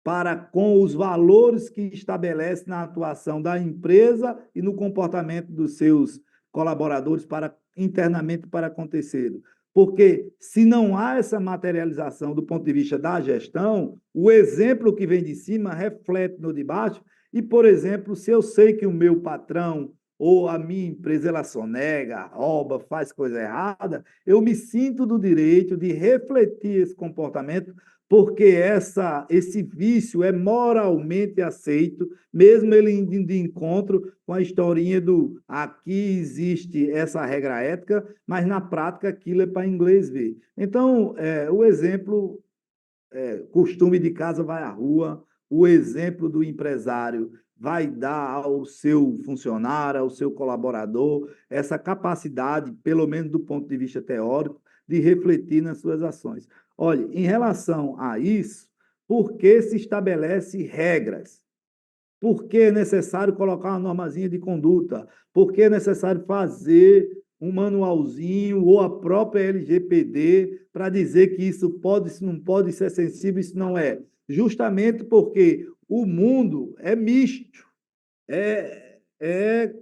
para com os valores que estabelece na atuação da empresa e no comportamento dos seus colaboradores internamente para acontecer. Porque se não há essa materialização do ponto de vista da gestão, o exemplo que vem de cima reflete no de baixo. E, por exemplo, se eu sei que o meu patrão ou a minha empresa ela sonega, rouba, faz coisa errada, eu me sinto do direito de refletir esse comportamento, porque esse vício é moralmente aceito, mesmo ele indo de encontro com a historinha do aqui existe essa regra ética, mas na prática aquilo é para inglês ver. Então, o exemplo, costume de casa vai à rua, o exemplo do empresário vai dar ao seu funcionário, ao seu colaborador, essa capacidade, pelo menos do ponto de vista teórico, de refletir nas suas ações. Olha, em relação a isso, por que se estabelece regras? Por que é necessário colocar uma normazinha de conduta? Por que é necessário fazer um manualzinho ou a própria LGPD para dizer que isso pode, isso não pode, isso é sensível, isso não é? Justamente porque o mundo é misto, é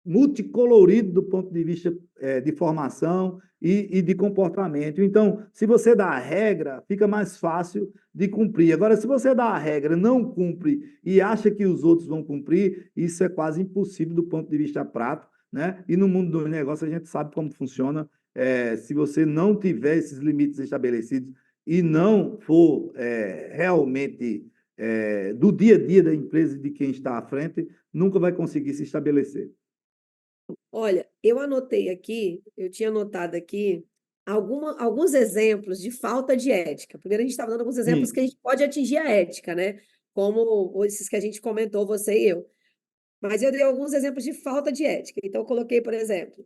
multicolorido do ponto de vista de formação e de comportamento. Então, se você dá a regra, fica mais fácil de cumprir. Agora, se você dá a regra, não cumpre e acha que os outros vão cumprir, isso é quase impossível do ponto de vista prático, né? E no mundo dos negócios a gente sabe como funciona. Se você não tiver esses limites estabelecidos e não for realmente do dia a dia da empresa e de quem está à frente, nunca vai conseguir se estabelecer. Olha, eu anotei aqui, eu tinha anotado aqui alguns exemplos de falta de ética. Primeiro, a gente estava dando alguns exemplos que a Sim. gente pode atingir a ética, né? Como esses que a gente comentou, você e eu. Mas eu dei alguns exemplos de falta de ética. Então, eu coloquei, por exemplo,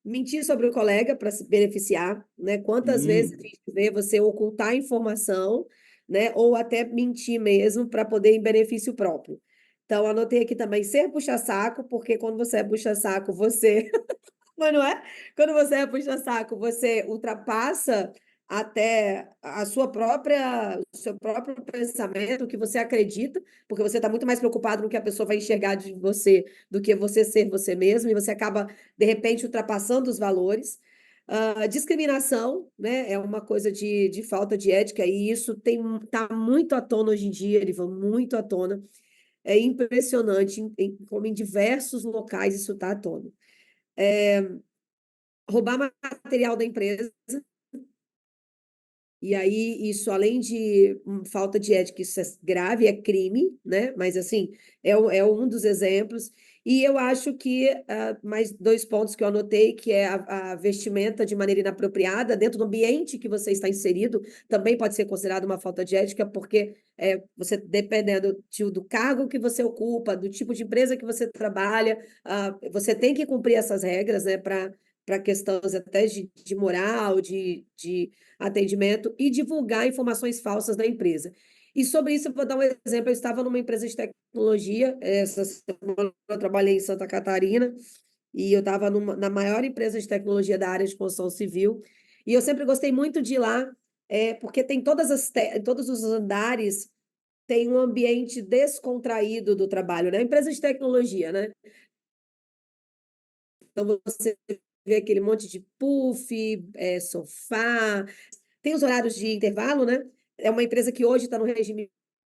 mentir sobre o colega para se beneficiar, né? Quantas vezes a gente vê você ocultar informação, né? Ou até mentir mesmo para poder em benefício próprio. Então, anotei aqui também ser puxa-saco, porque quando você é puxa-saco, você mas não é? Quando você é puxa-saco, você ultrapassa até o seu próprio pensamento, o que você acredita, porque você está muito mais preocupado no que a pessoa vai enxergar de você do que você ser você mesmo, e você acaba, de repente, ultrapassando os valores. Discriminação, né, é uma coisa de falta de ética, e isso está muito à tona hoje em dia, Erivan, muito à tona. É impressionante como em diversos locais isso está à tona. Roubar material da empresa, e aí isso, além de falta de ética, isso é grave, é crime, né? Mas, assim, é um dos exemplos. E eu acho que, mais dois pontos que eu anotei, que é a vestimenta de maneira inapropriada dentro do ambiente que você está inserido, também pode ser considerado uma falta de ética, porque você, dependendo do cargo que você ocupa, do tipo de empresa que você trabalha, você tem que cumprir essas regras, né, para questões até de moral, de atendimento e divulgar informações falsas da empresa. E sobre isso, eu vou dar um exemplo. Eu estava numa empresa de tecnologia, essa semana eu trabalhei em Santa Catarina, e eu estava na maior empresa de tecnologia da área de construção civil, e eu sempre gostei muito de ir lá, porque tem todos os andares tem um ambiente descontraído do trabalho, né? Empresa de tecnologia, né? Então você vê aquele monte de puff, sofá, tem os horários de intervalo, né? É uma empresa que hoje está no regime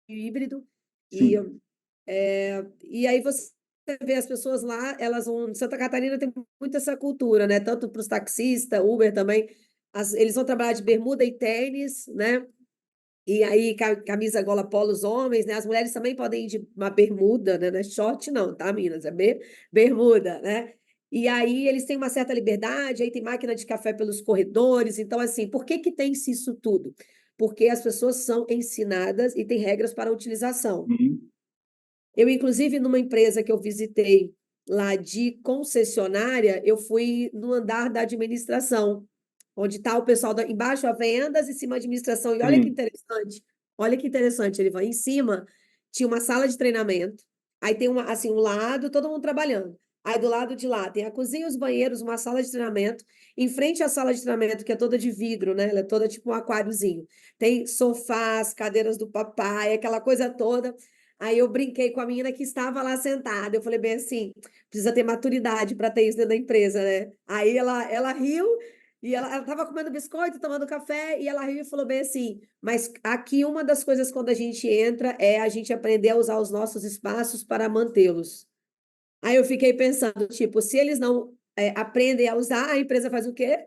híbrido, e, Sim, e aí você vê as pessoas lá, elas vão. Santa Catarina tem muito essa cultura, né? Tanto para os taxistas, Uber também. Eles vão trabalhar de bermuda e tênis, né? E aí, camisa gola polo, os homens, né? As mulheres também podem ir de uma bermuda, né? Não é short, não, tá, meninas? É bermuda, né? E aí eles têm uma certa liberdade, aí tem máquina de café pelos corredores. Então, assim, por que que tem-se isso tudo? Porque as pessoas são ensinadas e têm regras para a utilização. sim, Eu, inclusive, numa empresa que eu visitei lá de concessionária, eu fui no andar da administração, onde está o pessoal embaixo a vendas, em cima a administração. E sim. olha que interessante, ele vai em cima, tinha uma sala de treinamento, aí tem uma, assim, um lado, todo mundo trabalhando. Aí do lado de lá tem a cozinha, os banheiros, uma sala de treinamento. Em frente à sala de treinamento, que é toda de vidro, né? Ela é toda tipo um aquáriozinho. Tem sofás, cadeiras do papai, aquela coisa toda. Aí eu brinquei com a menina que estava lá sentada. Eu falei bem assim, precisa ter maturidade para ter isso dentro da empresa, né? Aí ela riu e ela estava comendo biscoito, tomando café, e ela riu e falou bem assim: mas aqui uma das coisas quando a gente entra é a gente aprender a usar os nossos espaços para mantê-los. Aí eu fiquei pensando, tipo, se eles não aprendem a usar, a empresa faz o quê?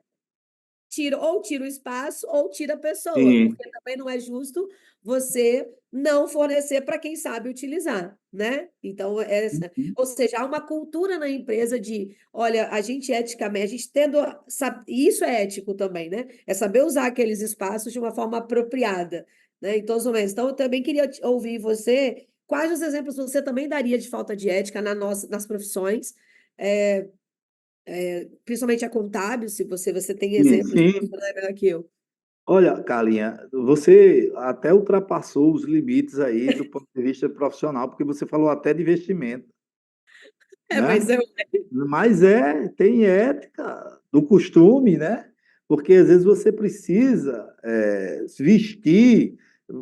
Tira o espaço ou tira a pessoa, Sim. porque também não é justo você não fornecer para quem sabe utilizar, né? Então, Uhum. ou seja, há uma cultura na empresa de, olha, a gente eticamente, a gente tendo, e isso é ético também, né? É saber usar aqueles espaços de uma forma apropriada, né? Em todos os momentos. Então, eu também queria ouvir você, quais os exemplos você também daria de falta de ética nas profissões, é, principalmente a contábil, se você tem Sim, exemplos, sim. você não é melhor que eu. Olha, Carlinha, você até ultrapassou os limites aí do ponto de vista profissional, porque você falou até de investimento, Mas né? eu. Mas tem ética do costume, né? Porque às vezes você precisa se vestir.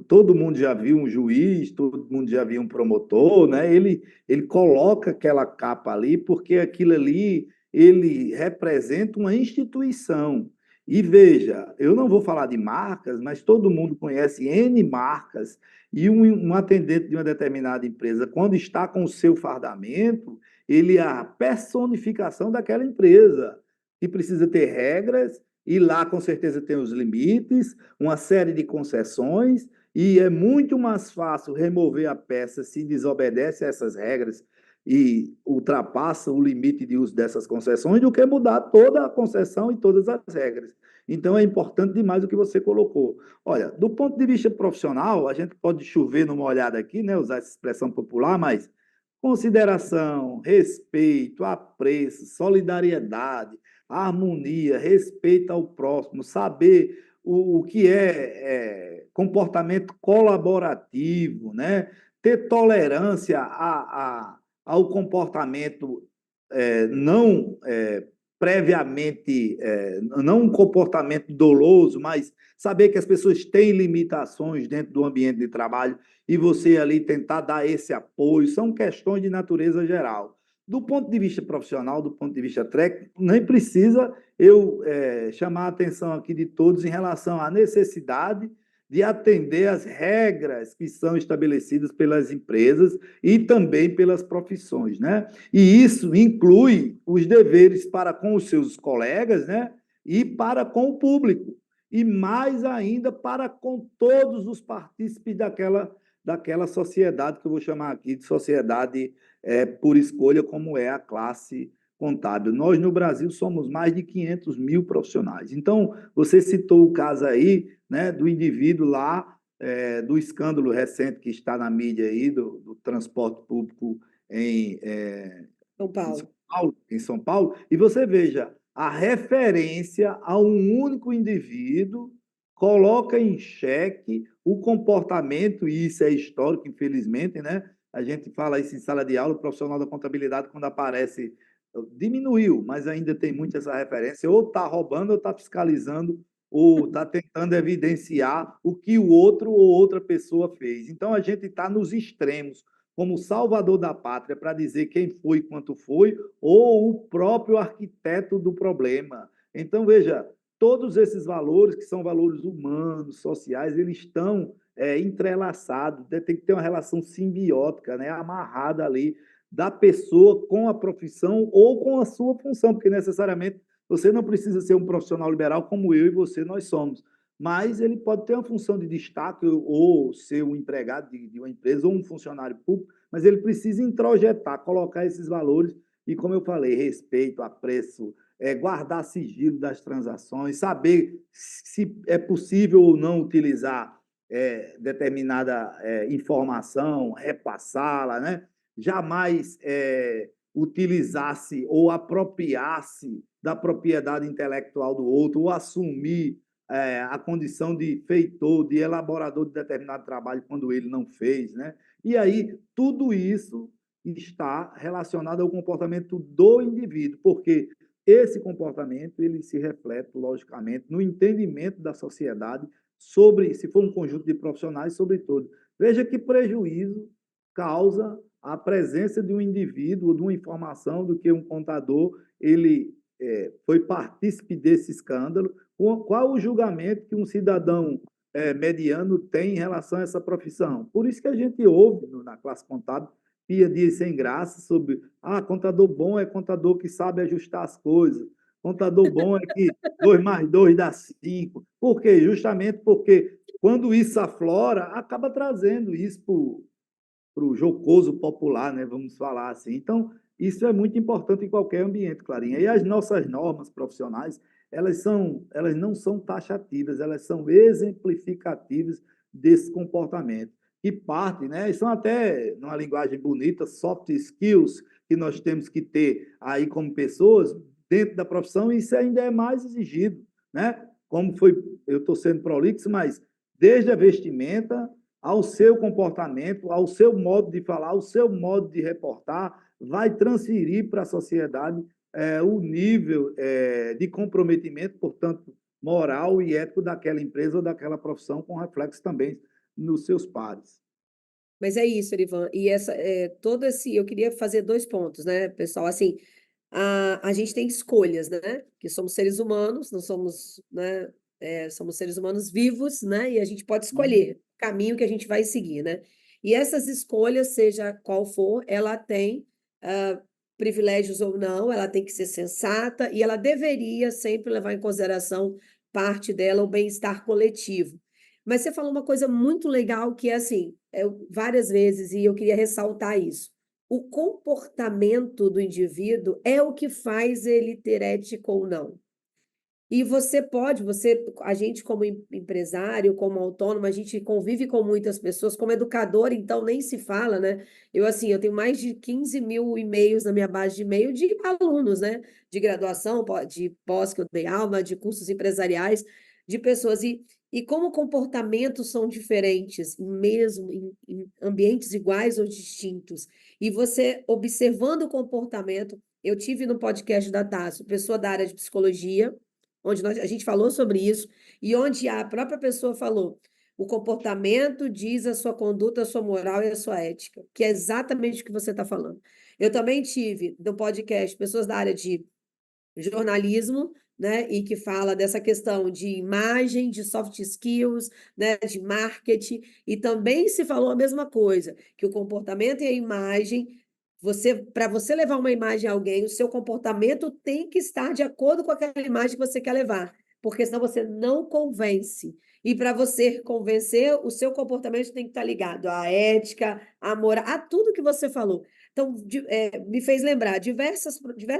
Todo mundo já viu um juiz, todo mundo já viu um promotor, né? Ele coloca aquela capa ali porque aquilo ali ele representa uma instituição. E veja, eu não vou falar de marcas, mas todo mundo conhece N marcas e um atendente de uma determinada empresa, quando está com o seu fardamento, ele é a personificação daquela empresa, que precisa ter regras, e lá com certeza tem os limites, uma série de concessões, e é muito mais fácil remover a peça se desobedece a essas regras e ultrapassa o limite de uso dessas concessões, do que mudar toda a concessão e todas as regras. Então é importante demais o que você colocou. Olha, do ponto de vista profissional, a gente pode chover numa olhada aqui, né, usar essa expressão popular, mas consideração, respeito, apreço, solidariedade, harmonia, respeito ao próximo, saber o que é comportamento colaborativo, né? Ter tolerância ao comportamento não previamente, não um comportamento doloso, mas saber que as pessoas têm limitações dentro do ambiente de trabalho e você ali tentar dar esse apoio, são questões de natureza geral. Do ponto de vista profissional, do ponto de vista técnico, nem precisa eu chamar a atenção aqui de todos em relação à necessidade de atender às regras que são estabelecidas pelas empresas e também pelas profissões, né? E isso inclui os deveres para com os seus colegas, né? E para com o público. E mais ainda para com todos os partícipes daquela sociedade que eu vou chamar aqui de sociedade por escolha, como é a classe contábil. Nós, no Brasil, somos mais de 500 mil profissionais. Então, você citou o caso aí, né, do indivíduo lá, do escândalo recente que está na mídia aí, do transporte público em, São Paulo. Em São Paulo, e você veja, a referência a um único indivíduo coloca em xeque o comportamento, e isso é histórico, infelizmente, né? A gente fala isso em sala de aula, o profissional da contabilidade, quando aparece, diminuiu, mas ainda tem muito essa referência, ou está roubando ou está fiscalizando ou está tentando evidenciar o que o outro ou outra pessoa fez. Então, a gente está nos extremos, como salvador da pátria, para dizer quem foi, quanto foi, ou o próprio arquiteto do problema. Então, veja, todos esses valores, que são valores humanos, sociais, eles estão entrelaçados, né? Tem que ter uma relação simbiótica, né? Amarrada ali da pessoa com a profissão ou com a sua função, porque necessariamente você não precisa ser um profissional liberal como eu e você, nós somos, mas ele pode ter uma função de destaque ou ser um empregado de uma empresa ou um funcionário público, mas ele precisa introjetar, colocar esses valores e, como eu falei, respeito, apreço, guardar sigilo das transações, saber se é possível ou não utilizar determinada informação, repassá-la, né? Jamais utilizar-se ou apropriar-se da propriedade intelectual do outro, ou assumir a condição de feitor, de elaborador de determinado trabalho quando ele não fez, né? E aí, tudo isso está relacionado ao comportamento do indivíduo, porque esse comportamento ele se reflete, logicamente, no entendimento da sociedade sobre, se for um conjunto de profissionais, sobretudo. Veja que prejuízo causa a presença de um indivíduo, de uma informação, do que um contador ele foi partícipe desse escândalo. Qual o julgamento que um cidadão mediano tem em relação a essa profissão? Por isso que a gente ouve na classe contábil piadinhas sem graça sobre contador bom é contador que sabe ajustar as coisas. Contador bom é que 2 mais 2 dá 5. Por quê? Justamente porque quando isso aflora, acaba trazendo isso para o jocoso popular, né? Vamos falar assim. Então, isso é muito importante em qualquer ambiente, Clarinha. E as nossas normas profissionais, elas não são taxativas, elas são exemplificativas desse comportamento. Que parte, né? São até, numa linguagem bonita, soft skills que nós temos que ter aí como pessoas dentro da profissão, e isso ainda é mais exigido, né? Como foi, eu estou sendo prolixo, mas desde a vestimenta ao seu comportamento, ao seu modo de falar, ao seu modo de reportar, vai transferir para a sociedade o nível de comprometimento, portanto, moral e ético daquela empresa ou daquela profissão, com reflexo também nos seus pares. Mas é isso, Erivan. E todo esse, eu queria fazer dois pontos, né, pessoal? Assim, a gente tem escolhas, né? Que somos seres humanos, não somos, né? Somos seres humanos vivos, né? E a gente pode escolher o caminho que a gente vai seguir, né? E essas escolhas, seja qual for, ela tem ah, privilégios ou não, ela tem que ser sensata e ela deveria sempre levar em consideração parte dela, o bem-estar coletivo. Mas você falou uma coisa muito legal que é assim, várias vezes, e eu queria ressaltar isso. O comportamento do indivíduo é o que faz ele ter ética ou não. E a gente como empresário, como autônomo, a gente convive com muitas pessoas, como educador, então nem se fala, né? Eu tenho mais de 15 mil e-mails na minha base de e-mail de alunos, né? De graduação, de pós que eu dei aula, de cursos empresariais, de pessoas. E como comportamentos são diferentes, mesmo em ambientes iguais ou distintos, e você observando o comportamento, eu tive no podcast da Tasso, pessoa da área de psicologia, onde a gente falou sobre isso, e onde a própria pessoa falou: o comportamento diz a sua conduta, a sua moral e a sua ética, que é exatamente o que você está falando. Eu também tive no podcast pessoas da área de jornalismo, né, e que fala dessa questão de imagem, de soft skills, né, de marketing, e também se falou a mesma coisa, que o comportamento e a imagem, para você levar uma imagem a alguém, o seu comportamento tem que estar de acordo com aquela imagem que você quer levar, porque senão você não convence. E para você convencer, o seu comportamento tem que estar ligado à ética, à moral, a tudo que você falou. Então, me fez lembrar diversos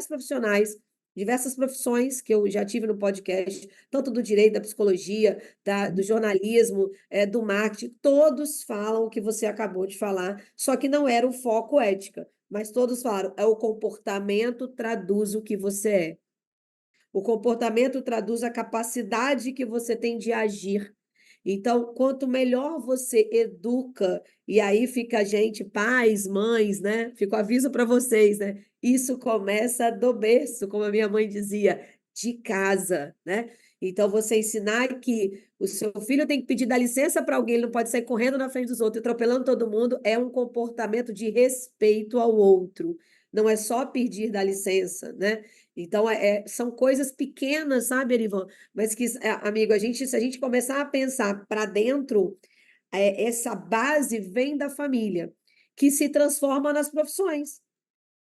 profissionais, diversas profissões que eu já tive no podcast, tanto do direito, da psicologia, do jornalismo, do marketing, todos falam o que você acabou de falar, só que não era o foco ética, mas todos falaram, o comportamento traduz o que você é. O comportamento traduz a capacidade que você tem de agir. Então, quanto melhor você educa, e aí fica a gente, pais, mães, né? Fica o aviso para vocês, né? Isso começa do berço, como a minha mãe dizia, de casa, né? Então, você ensinar que o seu filho tem que pedir dá licença para alguém, ele não pode sair correndo na frente dos outros, e atropelando todo mundo, é um comportamento de respeito ao outro. Não é só pedir dá licença, né? Então, são coisas pequenas, sabe, Erivan? Mas que, amigo, se a gente começar a pensar para dentro, essa base vem da família, que se transforma nas profissões,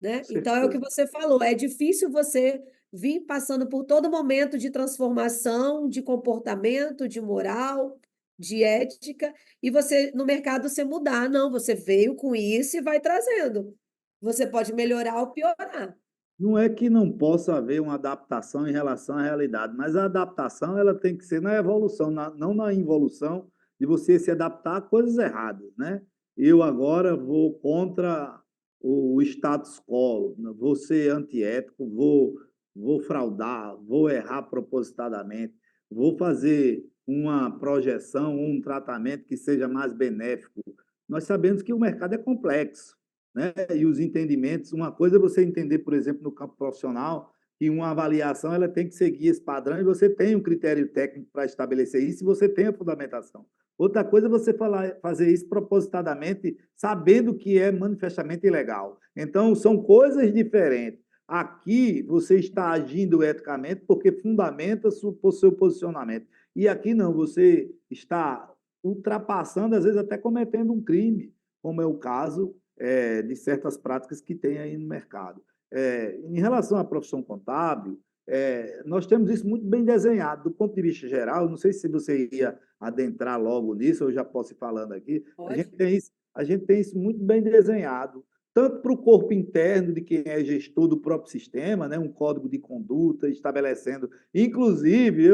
Com né? Então é o que certeza. você falou, é difícil você vir passando por todo momento de transformação, de comportamento, de moral, de ética, e você no mercado você mudar, não, você veio com isso e vai trazendo. Você pode melhorar ou piorar. Não é que não possa haver uma adaptação em relação à realidade, mas a adaptação ela tem que ser na evolução, não na involução de você se adaptar a coisas erradas, né? Eu agora vou contra o status quo, vou ser antiético, vou fraudar, vou errar propositadamente, vou fazer uma projeção, um tratamento que seja mais benéfico. Nós sabemos que o mercado é complexo, né? E os entendimentos. Uma coisa é você entender, por exemplo, no campo profissional, que uma avaliação ela tem que seguir esse padrão e você tem um critério técnico para estabelecer isso e você tem a fundamentação. Outra coisa é você fazer isso propositadamente, sabendo que é manifestamente ilegal. Então, são coisas diferentes. Aqui, você está agindo eticamente porque fundamenta o seu posicionamento. E aqui não, você está ultrapassando, às vezes até cometendo um crime, como é o caso de certas práticas que tem aí no mercado. Em relação à profissão contábil, nós temos isso muito bem desenhado, do ponto de vista geral, não sei se você ia adentrar logo nisso, eu já posso ir falando aqui, Pode. a gente tem isso muito bem desenhado, tanto para o corpo interno de quem é gestor do próprio sistema, né, um código de conduta estabelecendo, inclusive,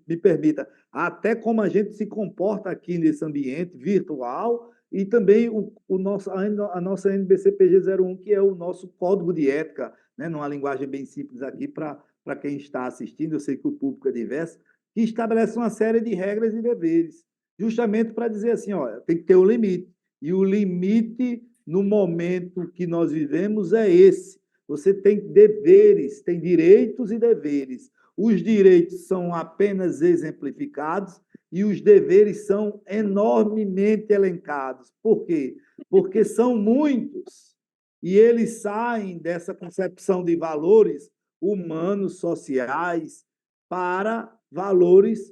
me permita, até como a gente se comporta aqui nesse ambiente virtual, e também a nossa NBCPG 01, que é o nosso código de ética, né, numa linguagem bem simples aqui para quem está assistindo, eu sei que o público é diverso, que estabelece uma série de regras e deveres, justamente para dizer assim, olha, tem que ter um limite. E o limite no momento que nós vivemos é esse. Você tem deveres, tem direitos e deveres. Os direitos são apenas exemplificados e os deveres são enormemente elencados. Por quê? Porque são muitos e eles saem dessa concepção de valores humanos, sociais, para valores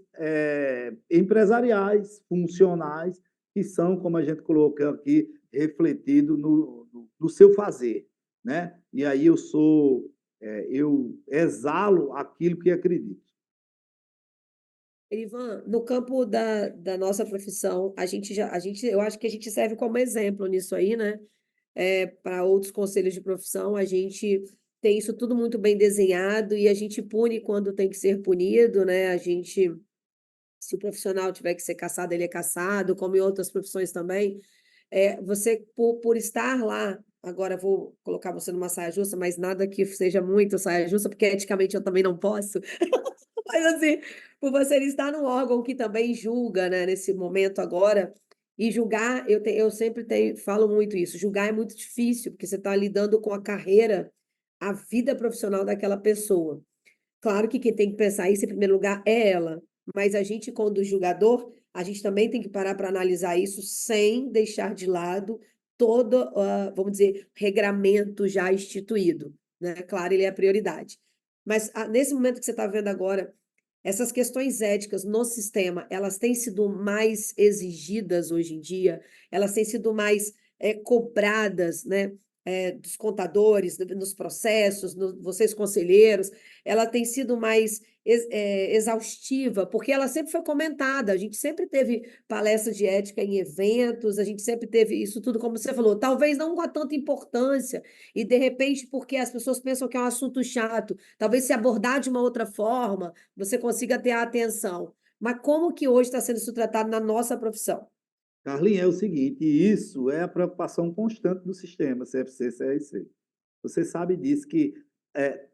empresariais, funcionais, que são, como a gente colocou aqui, refletido no seu fazer, né? E aí eu exalo aquilo que acredito. Ivan, no campo da nossa profissão, eu acho que a gente serve como exemplo nisso aí, né? Para outros conselhos de profissão, a gente tem isso tudo muito bem desenhado e a gente pune quando tem que ser punido, né? Se o profissional tiver que ser caçado, ele é caçado, como em outras profissões também. Você, por estar lá, agora vou colocar você numa saia justa, mas nada que seja muito saia justa, porque eticamente eu também não posso. Mas assim, por você estar num órgão que também julga, né, nesse momento agora, e julgar, eu sempre falo muito isso, julgar é muito difícil, porque você está lidando com a carreira, a vida profissional daquela pessoa. Claro que quem tem que pensar isso em primeiro lugar é ela, mas a gente, quando julgador, a gente também tem que parar para analisar isso sem deixar de lado todo, vamos dizer, regramento já instituído, né? Claro, ele é a prioridade. Mas nesse momento que você está vendo agora, essas questões éticas no sistema, elas têm sido mais exigidas hoje em dia, elas têm sido mais cobradas, né? Dos contadores, nos processos, vocês conselheiros, ela tem sido mais exaustiva, porque ela sempre foi comentada, a gente sempre teve palestras de ética em eventos, a gente sempre teve isso tudo, como você falou, talvez não com tanta importância, e de repente, porque as pessoas pensam que é um assunto chato, talvez se abordar de uma outra forma, você consiga ter a atenção. Mas como que hoje está sendo isso tratado na nossa profissão? Carlinhos, é o seguinte, e isso é a preocupação constante do sistema CFC, CRC. Você sabe disso que,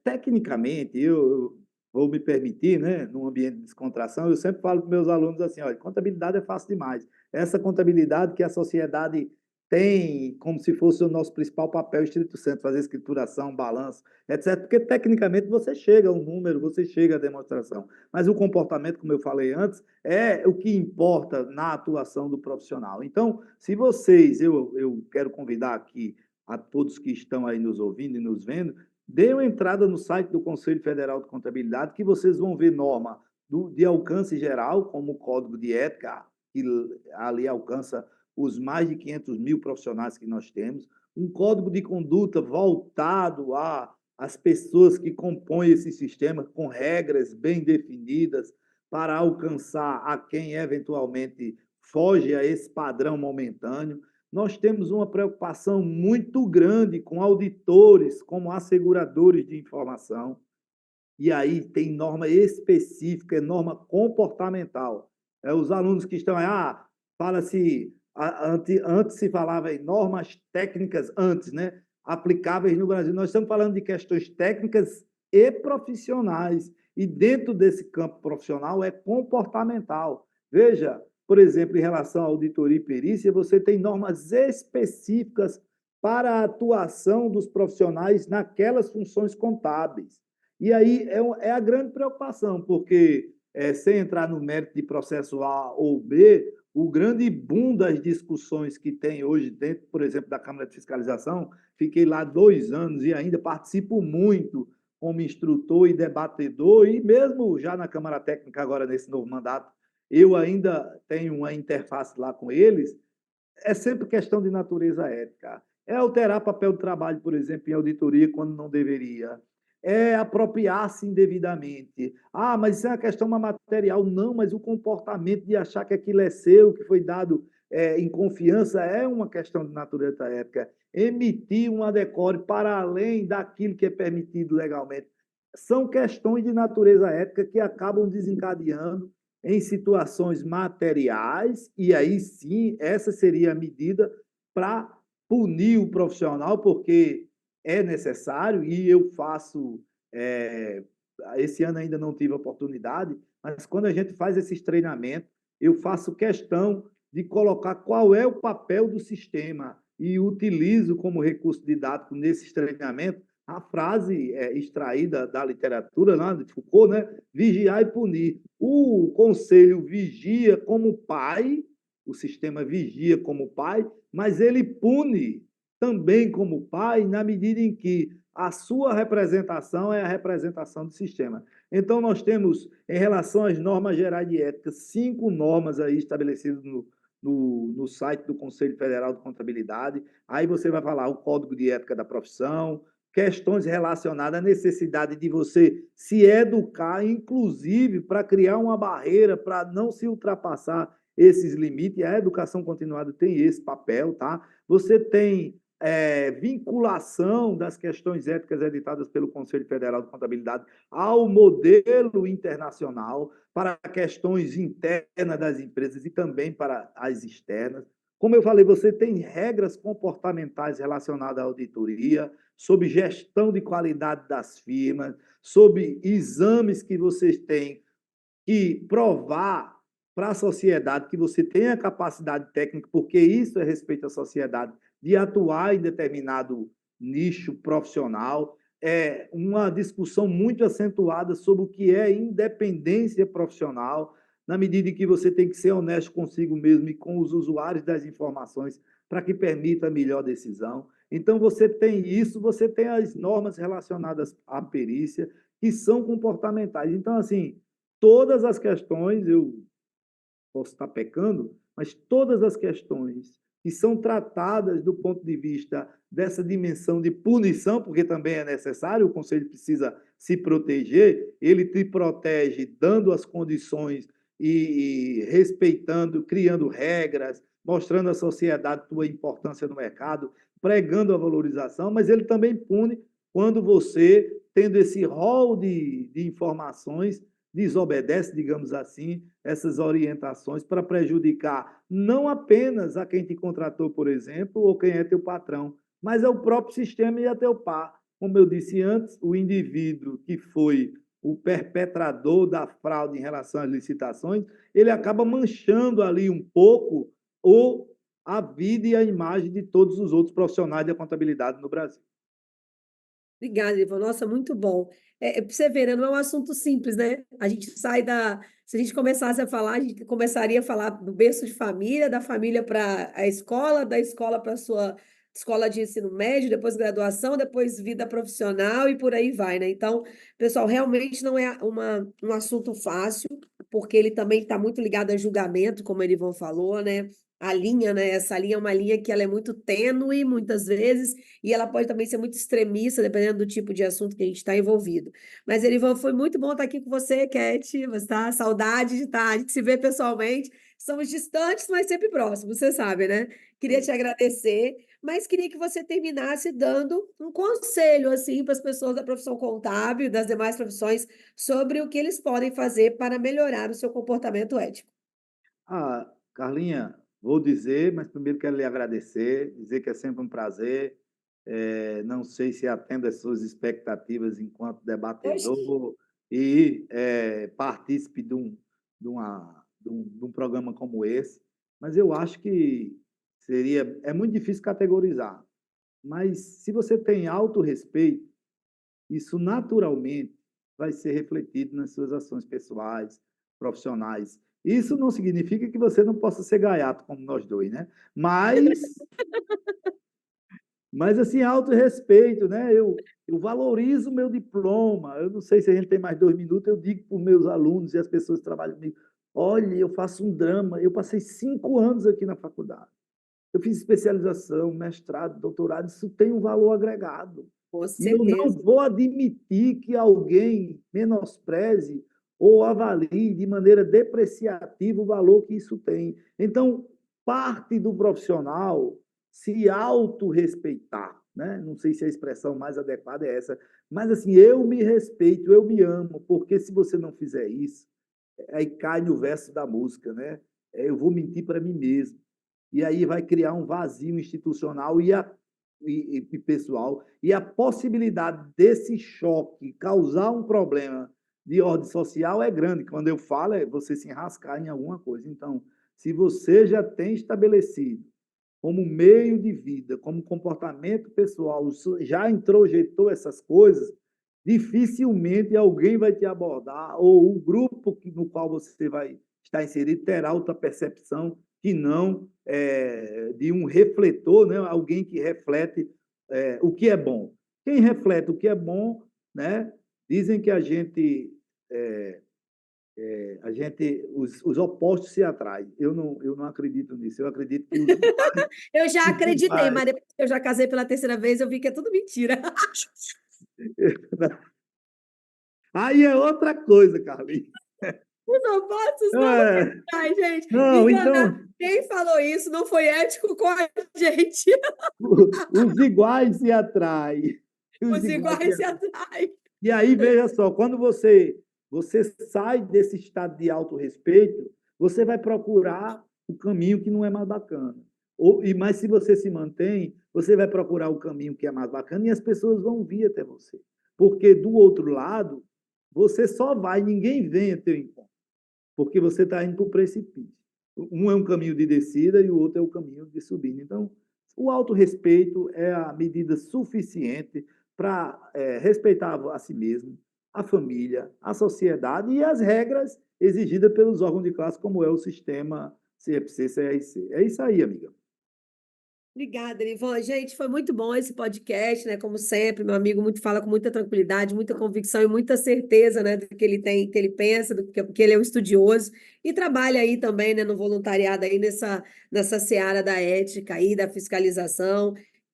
tecnicamente, eu vou me permitir, né, num ambiente de descontração, eu sempre falo para meus alunos assim, olha, contabilidade é fácil demais. Essa contabilidade que a sociedade tem como se fosse o nosso principal papel estrito sensu, fazer escrituração, balanço, etc. Porque tecnicamente você chega a um número, você chega à demonstração. Mas o comportamento, como eu falei antes, é o que importa na atuação do profissional. Então, se vocês, eu quero convidar aqui a todos que estão aí nos ouvindo e nos vendo, dê uma entrada no site do Conselho Federal de Contabilidade, que vocês vão ver norma de alcance geral, como o Código de Ética, que ali alcança os mais de 500 mil profissionais que nós temos, um código de conduta voltado às pessoas que compõem esse sistema, com regras bem definidas para alcançar a quem eventualmente foge a esse padrão momentâneo. Nós temos uma preocupação muito grande com auditores, como asseguradores de informação, e aí tem norma específica, é norma comportamental. Os alunos que estão aí, fala-se, antes se falava em normas técnicas antes, né? Aplicáveis no Brasil. Nós estamos falando de questões técnicas e profissionais, e dentro desse campo profissional é comportamental. Veja, por exemplo, em relação à auditoria e perícia, você tem normas específicas para a atuação dos profissionais naquelas funções contábeis. E aí é a grande preocupação, porque, sem entrar no mérito de processo A ou B, o grande boom das discussões que tem hoje dentro, por exemplo, da Câmara de Fiscalização, fiquei lá 2 anos e ainda participo muito como instrutor e debatedor, e mesmo já na Câmara Técnica, agora nesse novo mandato, eu ainda tenho uma interface lá com eles, é sempre questão de natureza ética. É alterar papel de trabalho, por exemplo, em auditoria, quando não deveria. É apropriar-se indevidamente. Mas isso é uma questão material. Não, mas o comportamento de achar que aquilo é seu, que foi dado em confiança, é uma questão de natureza ética. Emitir um adecore para além daquilo que é permitido legalmente. São questões de natureza ética que acabam desencadeando em situações materiais, e aí sim, essa seria a medida para punir o profissional, porque é necessário, e eu faço. Esse ano ainda não tive oportunidade, mas quando a gente faz esses treinamentos, eu faço questão de colocar qual é o papel do sistema e utilizo como recurso didático nesses treinamentos a frase extraída da literatura, né, de Foucault, né? Vigiar e punir. O conselho vigia como pai, o sistema vigia como pai, mas ele pune também como pai, na medida em que a sua representação é a representação do sistema. Então, nós temos, em relação às normas gerais de ética, 5 normas aí estabelecidas no site do Conselho Federal de Contabilidade. Aí você vai falar o Código de Ética da Profissão, questões relacionadas à necessidade de você se educar, inclusive para criar uma barreira para não se ultrapassar esses limites. E a educação continuada tem esse papel, tá? Você tem vinculação das questões éticas editadas pelo Conselho Federal de Contabilidade ao modelo internacional para questões internas das empresas e também para as externas. Como eu falei, você tem regras comportamentais relacionadas à auditoria, sobre gestão de qualidade das firmas, sobre exames que vocês têm que provar para a sociedade que você tem a capacidade técnica, porque isso é respeito à sociedade, de atuar em determinado nicho profissional. É uma discussão muito acentuada sobre o que é independência profissional, na medida em que você tem que ser honesto consigo mesmo e com os usuários das informações para que permita a melhor decisão. Então, você tem isso, você tem as normas relacionadas à perícia, que são comportamentais. Então, assim, todas as questões, eu posso estar pecando, mas todas as questões que são tratadas do ponto de vista dessa dimensão de punição, porque também é necessário, o Conselho precisa se proteger, ele te protege dando as condições e respeitando, criando regras, mostrando à sociedade a tua importância no mercado, pregando a valorização, mas ele também pune quando você, tendo esse rol de informações, desobedece, digamos assim, essas orientações para prejudicar não apenas a quem te contratou, por exemplo, ou quem é teu patrão, mas ao próprio sistema e a teu par. Como eu disse antes, o indivíduo que foi o perpetrador da fraude em relação às licitações, ele acaba manchando ali um pouco o a vida e a imagem de todos os outros profissionais da contabilidade no Brasil. Obrigada, Ivan. Nossa, muito bom. Para você ver, né? Não é um assunto simples, né? A gente sai da. Se a gente começasse a falar, a gente começaria a falar do berço de família, da família para a escola, da escola para a sua escola de ensino médio, depois graduação, depois vida profissional e por aí vai, né? Então, pessoal, realmente não é um assunto fácil, porque ele também está muito ligado a julgamento, como ele Ivan falou, né? A linha, né? Essa linha é uma linha que ela é muito tênue, muitas vezes, e ela pode também ser muito extremista, dependendo do tipo de assunto que a gente está envolvido. Mas, Erivan, foi muito bom estar aqui com você, Cat. Você tá? Saudade de estar, a gente se vê pessoalmente. Somos distantes, mas sempre próximos, você sabe, né? Queria te agradecer, mas queria que você terminasse dando um conselho, assim, para as pessoas da profissão contábil, das demais profissões, sobre o que eles podem fazer para melhorar o seu comportamento ético. Ah, Carlinha, vou dizer, mas primeiro quero lhe agradecer, dizer que é sempre um prazer. Não sei se atendo às suas expectativas enquanto Oxe, debatedor e partícipe de um programa como esse, mas eu acho que é muito difícil categorizar. Mas se você tem autorrespeito, isso naturalmente vai ser refletido nas suas ações pessoais, profissionais. Isso não significa que você não possa ser gaiato como nós dois, né? Mas assim, autorrespeito, né? Eu valorizo o meu diploma. Eu não sei se a gente tem mais 2 minutos, eu digo para os meus alunos e as pessoas que trabalham comigo: olha, eu faço um drama, eu passei 5 anos aqui na faculdade. Eu fiz especialização, mestrado, doutorado, isso tem um valor agregado. com E eu não certeza. vou admitir que alguém menospreze ou avalie de maneira depreciativa o valor que isso tem. Então, parte do profissional se autorrespeitar, né? Não sei se a expressão mais adequada é essa, mas assim, eu me respeito, eu me amo, porque se você não fizer isso, aí cai no verso da música, né? Eu vou mentir para mim mesmo. E aí vai criar um vazio institucional e pessoal, e a possibilidade desse choque causar um problema de ordem social é grande. Quando eu falo, é você se enrascar em alguma coisa. Então, se você já tem estabelecido como meio de vida, como comportamento pessoal, já introjetou essas coisas, dificilmente alguém vai te abordar, ou o grupo no qual você vai estar inserido terá outra percepção que não de um refletor, né? Alguém que reflete o que é bom. Quem reflete o que é bom, né? Dizem que os opostos se atraem. Eu não acredito nisso. Eu acredito que Eu já os acreditei, iguais. mas depois que eu já casei pela terceira vez, eu vi que é tudo mentira. Aí é outra coisa, Carlinhos. Os opostos não É, Ai, gente, não, enganar. então, Quem falou isso não foi ético com a gente. os iguais se atraem. Os Os iguais se iguais se atraem. atraem. E aí, veja só, quando você sai desse estado de autorrespeito, você vai procurar o caminho que não é mais bacana. Mas se você se mantém, você vai procurar o caminho que é mais bacana e as pessoas vão vir até você. Porque do outro lado, você só vai, ninguém vem a teu encontro, porque você está indo para o precipício. Um é um caminho de descida e o outro é o caminho de subida. Então, o autorrespeito é a medida suficiente para respeitar a si mesmo, a família, a sociedade e as regras exigidas pelos órgãos de classe, como é o sistema CFC-CRC. É isso aí, amiga. Obrigada, Ivan. Gente, foi muito bom esse podcast, né? Como sempre, meu amigo muito fala com muita tranquilidade, muita convicção e muita certeza, né, do que ele tem, que ele pensa, do que ele é um estudioso e trabalha aí também, né, no voluntariado aí nessa seara da ética aí, da fiscalização.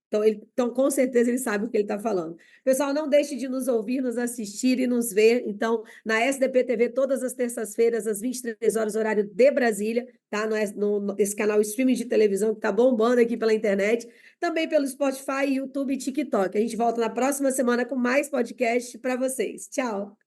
Então, com certeza, ele sabe o que ele está falando. Pessoal, não deixe de nos ouvir, nos assistir e nos ver. Então, na SDP TV, todas as terças-feiras, às 23 horas, horário de Brasília, tá? Esse canal streaming de televisão que está bombando aqui pela internet. Também pelo Spotify, YouTube e TikTok. A gente volta na próxima semana com mais podcast para vocês. Tchau!